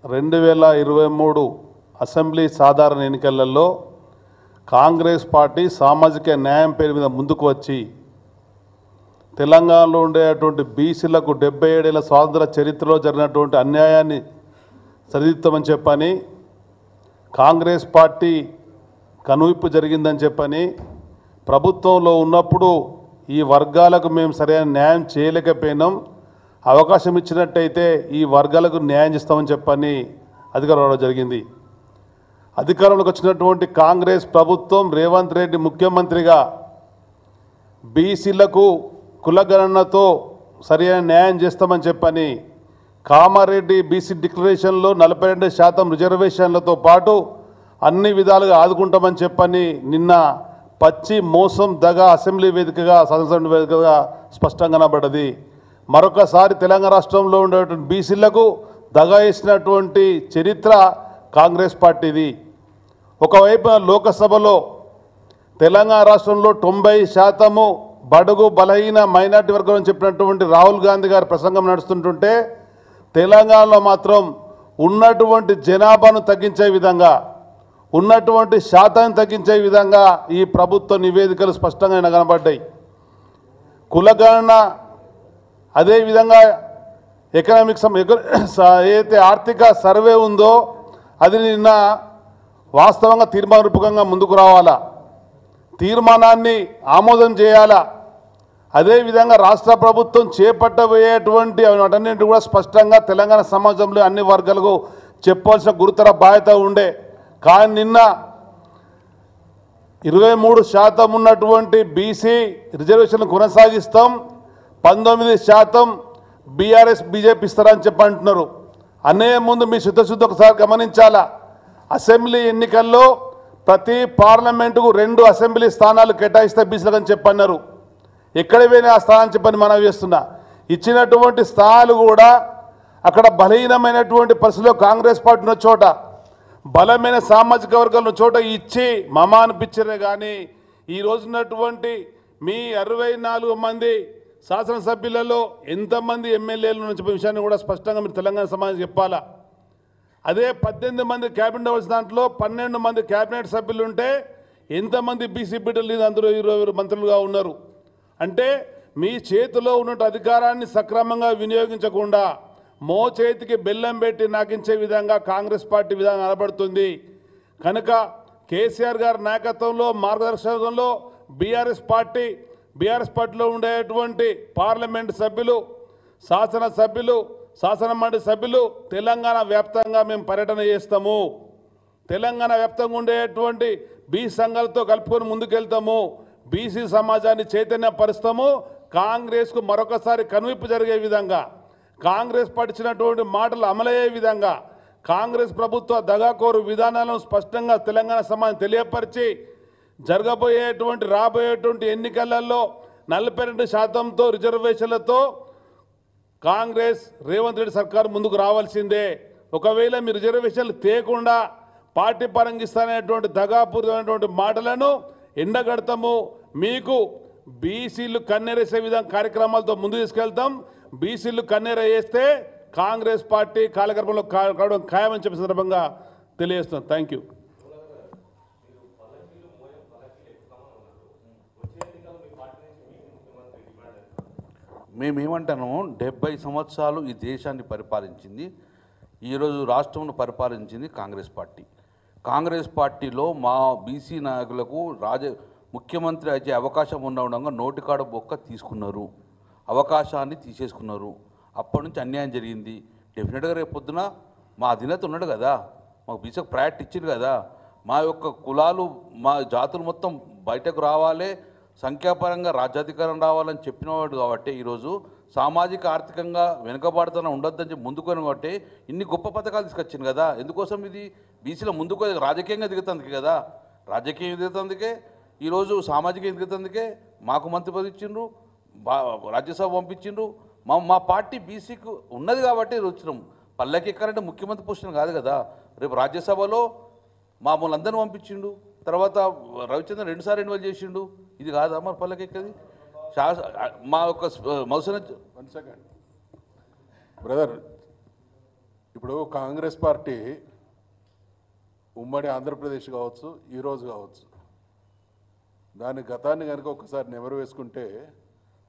2023 అసెంబ్లీ సాధారణ ఎన్నికలలో కాంగ్రెస్ పార్టీ సామాజిక న్యాయం పేరు మీద ముందుకు వచ్చి తెలంగాణలో ఉండేటువంటి బీసీలకు 77 ఏళ్ల స్వాతంత్ర చరిత్రలో జరిగినటువంటి అన్యాయాన్ని సరిదిద్దామని చెప్పని, కాంగ్రెస్ పార్టీ కనువిప్పు జరిగిందని చెప్పని, ప్రభుత్వంలో ఉన్నప్పుడు ఈ వర్గాలకు మేము సరైన న్యాయం చేయలేకపోయినాం, అవకాశం ఇచ్చినట్టయితే ఈ వర్గాలకు న్యాయం చేస్తామని చెప్పని అధికారం రావడం జరిగింది. అధికారంలోకి వచ్చినటువంటి కాంగ్రెస్ ప్రభుత్వం రేవంత్ రెడ్డి ముఖ్యమంత్రిగా బీసీలకు కులగణనతో సరైన న్యాయం చేస్తామని చెప్పని కామారెడ్డి బీసీ డిక్లరేషన్లో 42% రిజర్వేషన్లతో పాటు అన్ని విధాలుగా ఆదుకుంటామని చెప్పని నిన్న పచ్చి మోసం దగ అసెంబ్లీ వేదికగా శాసనసభ వేదికగా స్పష్టంగా కనబడ్డది. మరొకసారి తెలంగాణ రాష్ట్రంలో ఉండేటువంటి బీసీలకు దగా వేసినటువంటి చరిత్ర కాంగ్రెస్ పార్టీది. ఒకవైపు లోకసభలో తెలంగాణ రాష్ట్రంలో 90% బడుగు బలహీన మైనార్టీ వర్గం అని చెప్పినటువంటి రాహుల్ గాంధీ గారి ప్రసంగం నడుస్తుంటుంటే తెలంగాణలో మాత్రం ఉన్నటువంటి జనాభాను తగ్గించే విధంగా ఉన్నటువంటి శాతాన్ని తగ్గించే విధంగా ఈ ప్రభుత్వ నివేదికలు స్పష్టంగా కనబడ్డాయి. కులగణన అదేవిధంగా ఎకనామిక్స్ ఏదైతే ఆర్థిక సర్వే ఉందో అది నిన్న వాస్తవంగా తీర్మాన రూపకంగా ముందుకు రావాలా, తీర్మానాన్ని ఆమోదం చేయాలా. అదేవిధంగా రాష్ట్ర ప్రభుత్వం చేపట్టబోయేటువంటి వాటన్నింటి కూడా స్పష్టంగా తెలంగాణ సమాజంలో అన్ని వర్గాలకు చెప్పాల్సిన గురుతర బాధ్యత ఉండే. కానీ నిన్న 23% ఉన్నటువంటి బీసీ రిజర్వేషన్లు కొనసాగిస్తాం, 19% బీఆర్ఎస్ బీజేపీ ఇస్తారని చెప్పంటున్నారు. అనే ముందు మీ శుద్ధశుద్ధి ఒకసారి గమనించాలా. అసెంబ్లీ ఎన్నికల్లో ప్రతి పార్లమెంటుకు 2 అసెంబ్లీ స్థానాలు కేటాయిస్తే బీసీలకు అని చెప్పన్నారు. ఎక్కడ పోయినా ఆ స్థానాన్ని చెప్పని మనవి చేస్తున్నా. ఇచ్చినటువంటి స్థానాలు కూడా అక్కడ బలహీనమైనటువంటి పరిస్థితిలో కాంగ్రెస్ పార్టీ ఉన్న చోట బలమైన సామాజిక వర్గాల చోట ఇచ్చి మమ అనిపించరే. కానీ ఈ రోజున్నటువంటి మీ 64 మంది శాసనసభ్యులలో ఎంతమంది ఎమ్మెల్యేలు నుంచి విషయాన్ని కూడా స్పష్టంగా మీరు తెలంగాణ సమాజం చెప్పాలా. అదే 18 మంది క్యాబినెట్ అవ్వాల్సిన దాంట్లో 12 మంది క్యాబినెట్ సభ్యులు ఉంటే ఎంతమంది బీసీ బిడ్డలు అందరూ 20 మంత్రులుగా ఉన్నారు. అంటే మీ చేతిలో ఉన్న అధికారాన్ని సక్రమంగా వినియోగించకుండా మో చేతికి బెల్లం పెట్టి నాకించే విధంగా కాంగ్రెస్ పార్టీ విధానం నిలబడుతుంది. కనుక కేసీఆర్ గారి నాయకత్వంలో మార్గదర్శకంలో బీఆర్ఎస్ పార్టీలో ఉండేటువంటి పార్లమెంటు సభ్యులు, శాసనసభ్యులు, శాసనమండలి సభ్యులు తెలంగాణ వ్యాప్తంగా మేము పర్యటన చేస్తాము. తెలంగాణ వ్యాప్తంగా ఉండేటువంటి బీసీ సంఘాలతో కలుపుకొని ముందుకెళ్తాము. బీసీ సమాజాన్ని చైతన్యపరుస్తాము. కాంగ్రెస్కు మరొకసారి కనువిప్పు జరిగే విధంగా, కాంగ్రెస్ పడిచినటువంటి మాటలు అమలయ్యే విధంగా, కాంగ్రెస్ ప్రభుత్వ దగాకోరు విధానాలను స్పష్టంగా తెలంగాణ సమాజం తెలియపరిచి రాబోయేటువంటి ఎన్నికలలో 42%తో రిజర్వేషన్లతో కాంగ్రెస్ రేవంత్ రెడ్డి సర్కారు ముందుకు రావాల్సిందే. ఒకవేళ మీ రిజర్వేషన్లు తేకుండా పార్టీ పరంగిస్తానేటువంటి దగాపూరితమైనటువంటి మాటలను ఎండగడతాము. మీకు బీసీలు కన్నెరేసే విధంగా కార్యక్రమాలతో ముందు తీసుకెళ్తాం. బీసీలు కన్నెరేస్తే కాంగ్రెస్ పార్టీ కాలగర్భంలో కావడం ఖాయమని చెప్పే సందర్భంగా తెలియజేస్తున్నాం. Thank you. మేమేమంటాము, 70 సంవత్సరాలు ఈ దేశాన్ని పరిపాలించింది, ఈరోజు రాష్ట్రంను పరిపాలించింది కాంగ్రెస్ పార్టీ. కాంగ్రెస్ పార్టీలో మా బీసీ నాయకులకు ముఖ్యమంత్రి అయితే అవకాశం ఉండగా నోటికాడ బొక్క తీసుకున్నారు, అవకాశాన్ని తీసేసుకున్నారు. అప్పటి నుంచి అన్యాయం జరిగింది. డెఫినెట్గా రేపు పొద్దున మా అధినేత ఉన్నాడు కదా, మాకు బీసీకి ప్రయారిటీ ఇచ్చింది కదా, మా యొక్క కులాలు మా జాతులు మొత్తం బయటకు రావాలి, సంఖ్యాపరంగా రాజ్యాధికారం రావాలని చెప్పినవాడు కాబట్టి ఈరోజు సామాజిక ఆర్థికంగా వెనుకబాటుతనం ఉండొద్దని చెప్పి ముందుకొని కాబట్టి ఇన్ని గొప్ప పథకాలు తీసుకొచ్చింది కదా. ఎందుకోసం ఇది బీసీలో ముందుకు రాజకీయంగా దిగుతుందికే కదా, రాజకీయం దిగుతుందికే, ఈరోజు సామాజిక దిగుతుందికే మాకు మంత్రి పదవి ఇచ్చిండ్రు, రాజ్యసభ పంపించిండ్రు. మా పార్టీ బీసీకి ఉన్నది కాబట్టి వచ్చినాం. పల్లెకి ఎక్కాలంటే ముఖ్యమంత్రి పొజిషన్ కాదు కదా. రేపు రాజ్యసభలో మామూలు అందరిని పంపించిండు, తర్వాత రవిచంద్రన్ 2 సార్లు రెన్యువల్ చేసిండు. ఇది కాదా మరి పల్లెకి ఎక్కది? మా యొక్క మౌసన 1 సెకండ్ బ్రదర్. ఇప్పుడు కాంగ్రెస్ పార్టీ ఉమ్మడి ఆంధ్రప్రదేశ్ కావచ్చు, ఈరోజు కావచ్చు, దాని గతాన్ని కనుక ఒకసారి నెమరు వేసుకుంటే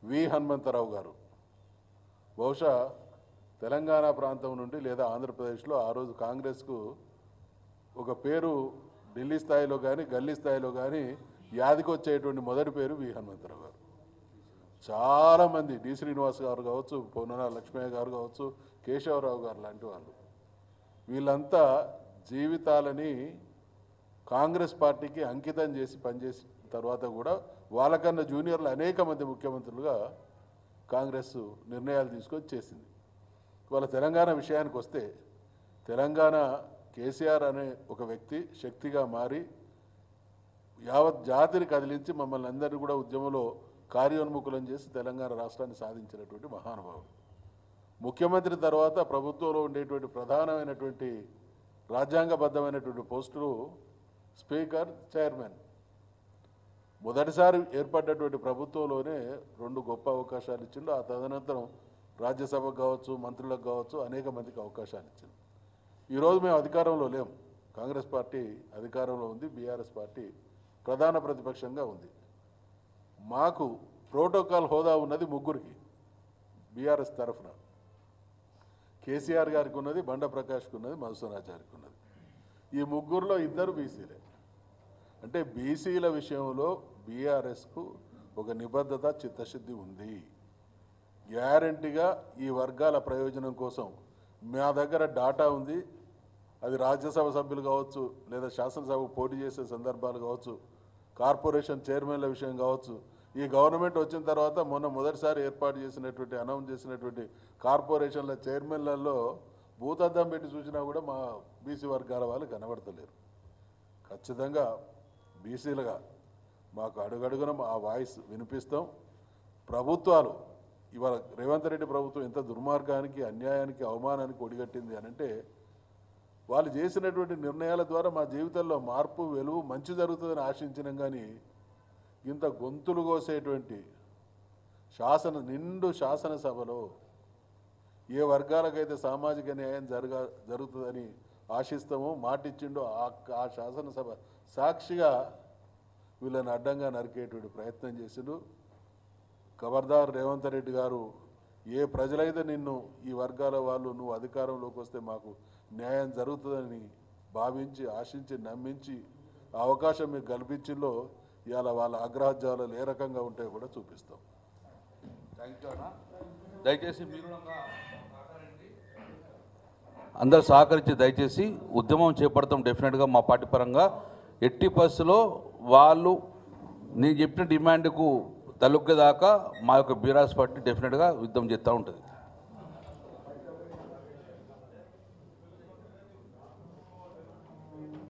వి హనుమంతరావు గారు బహుశా తెలంగాణ ప్రాంతం నుండి లేదా ఆంధ్రప్రదేశ్లో ఆ రోజు కాంగ్రెస్కు ఒక పేరు ఢిల్లీ స్థాయిలో కానీ గల్లీ స్థాయిలో కానీ యాదికి వచ్చేటువంటి మొదటి పేరు వి హనుమంతరావు గారు. చాలామంది డి శ్రీనివాస్ గారు కావచ్చు, పొన్నాల లక్ష్మయ్య గారు కావచ్చు, కేశవరావు గారు లాంటి వాళ్ళు, వీళ్ళంతా జీవితాలని కాంగ్రెస్ పార్టీకి అంకితం చేసి పనిచేసిన తర్వాత కూడా వాళ్ళకన్నా జూనియర్లు అనేక మంది ముఖ్యమంత్రులుగా కాంగ్రెస్ నిర్ణయాలు తీసుకొని చేసింది. ఇవాళ తెలంగాణ విషయానికి వస్తే, తెలంగాణ కేసీఆర్ అనే ఒక వ్యక్తి శక్తిగా మారి యావత్ జాతిని కదిలించి మమ్మల్ని అందరినీ కూడా ఉద్యమంలో కార్యోన్ముఖులను చేసి తెలంగాణ రాష్ట్రాన్ని సాధించినటువంటి మహానుభావుడు. ముఖ్యమంత్రి తర్వాత ప్రభుత్వంలో ఉండేటువంటి ప్రధానమైనటువంటి రాజ్యాంగబద్ధమైనటువంటి పోస్టులు స్పీకర్, చైర్మన్. మొదటిసారి ఏర్పడ్డటువంటి ప్రభుత్వంలోనే 2 గొప్ప అవకాశాలు ఇచ్చిండు. ఆ తదనంతరం రాజ్యసభకు కావచ్చు, మంత్రులకు కావచ్చు అనేక మందికి అవకాశాలు ఇచ్చింది. ఈరోజు మేము అధికారంలో లేము. కాంగ్రెస్ పార్టీ అధికారంలో ఉంది, బీఆర్ఎస్ పార్టీ ప్రధాన ప్రతిపక్షంగా ఉంది. మాకు ప్రోటోకాల్ హోదా ఉన్నది 3కి బీఆర్ఎస్ తరఫున. కేసీఆర్ గారికి ఉన్నది, బండ ప్రకాష్కి ఉన్నది, మధుసూనాచారికి ఉన్నది. ఈ 3లో 2 బీసీలే. అంటే బీసీల విషయంలో బీఆర్ఎస్కు ఒక నిబద్ధత, చిత్తశుద్ధి ఉంది. గ్యారంటీగా ఈ వర్గాల ప్రయోజనం కోసం మా దగ్గర డాటా ఉంది. అది రాజ్యసభ సభ్యులు కావచ్చు, లేదా శాసనసభకు పోటీ చేసే సందర్భాలు కావచ్చు, కార్పొరేషన్ చైర్మన్ల విషయం కావచ్చు. ఈ గవర్నమెంట్ వచ్చిన తర్వాత మొదటిసారి ఏర్పాటు చేసినటువంటి, అనౌన్స్ చేసినటువంటి కార్పొరేషన్ల చైర్మన్లలో భూతద్దం పెట్టి చూసినా కూడా మా బీసీ వర్గాల వాళ్ళు కనబడతలేరు. ఖచ్చితంగా బీసీలుగా మాకు అడుగడుగున ఆ వాయిస్ వినిపిస్తాం. ప్రభుత్వాలు ఇవాళ రేవంత్ రెడ్డి ప్రభుత్వం ఎంత దుర్మార్గానికి, అన్యాయానికి, అవమానానికి ఒడిగట్టింది అని అంటే, వాళ్ళు చేసినటువంటి నిర్ణయాల ద్వారా మా జీవితంలో మార్పు, వెలుగు, మంచి జరుగుతుందని ఆశించినాం. కానీ ఇంత గొంతులు కోసేటువంటి నిండు శాసనసభలో ఏ వర్గాలకైతే సామాజిక న్యాయం జరుగుతుందని ఆశిస్తామో మాటిచ్చిండో ఆ శాసనసభ సాక్షిగా వీళ్ళని అడ్డంగా నరికేటువంటి ప్రయత్నం చేసిండు. ఖబర్దార్ రేవంత్ రెడ్డి గారు, ఏ ప్రజలైతే నిన్ను, ఈ వర్గాల వాళ్ళు నువ్వు అధికారంలోకి వస్తే మాకు న్యాయం జరుగుతుందని భావించి, ఆశించి, నమ్మించి అవకాశం మీకు కల్పించిందో ఇవాళ వాళ్ళ అగ్రహజ్యాలు ఏ రకంగా ఉంటాయో కూడా చూపిస్తాం. థ్యాంక్ యూ అన్న. దయచేసి మీరు అందరు సహకరించి దయచేసి ఉద్యమం చేపడతాం. డెఫినెట్గా మా పార్టీ పరంగా ఎట్టి పరిస్థితుల్లో వాళ్ళు నేను చెప్పిన డిమాండ్కు తలుగ్గేదాకా మా యొక్క బీఆర్ఎస్ పార్టీ డెఫినెట్గా యుద్ధం చేస్తూ ఉంటుంది.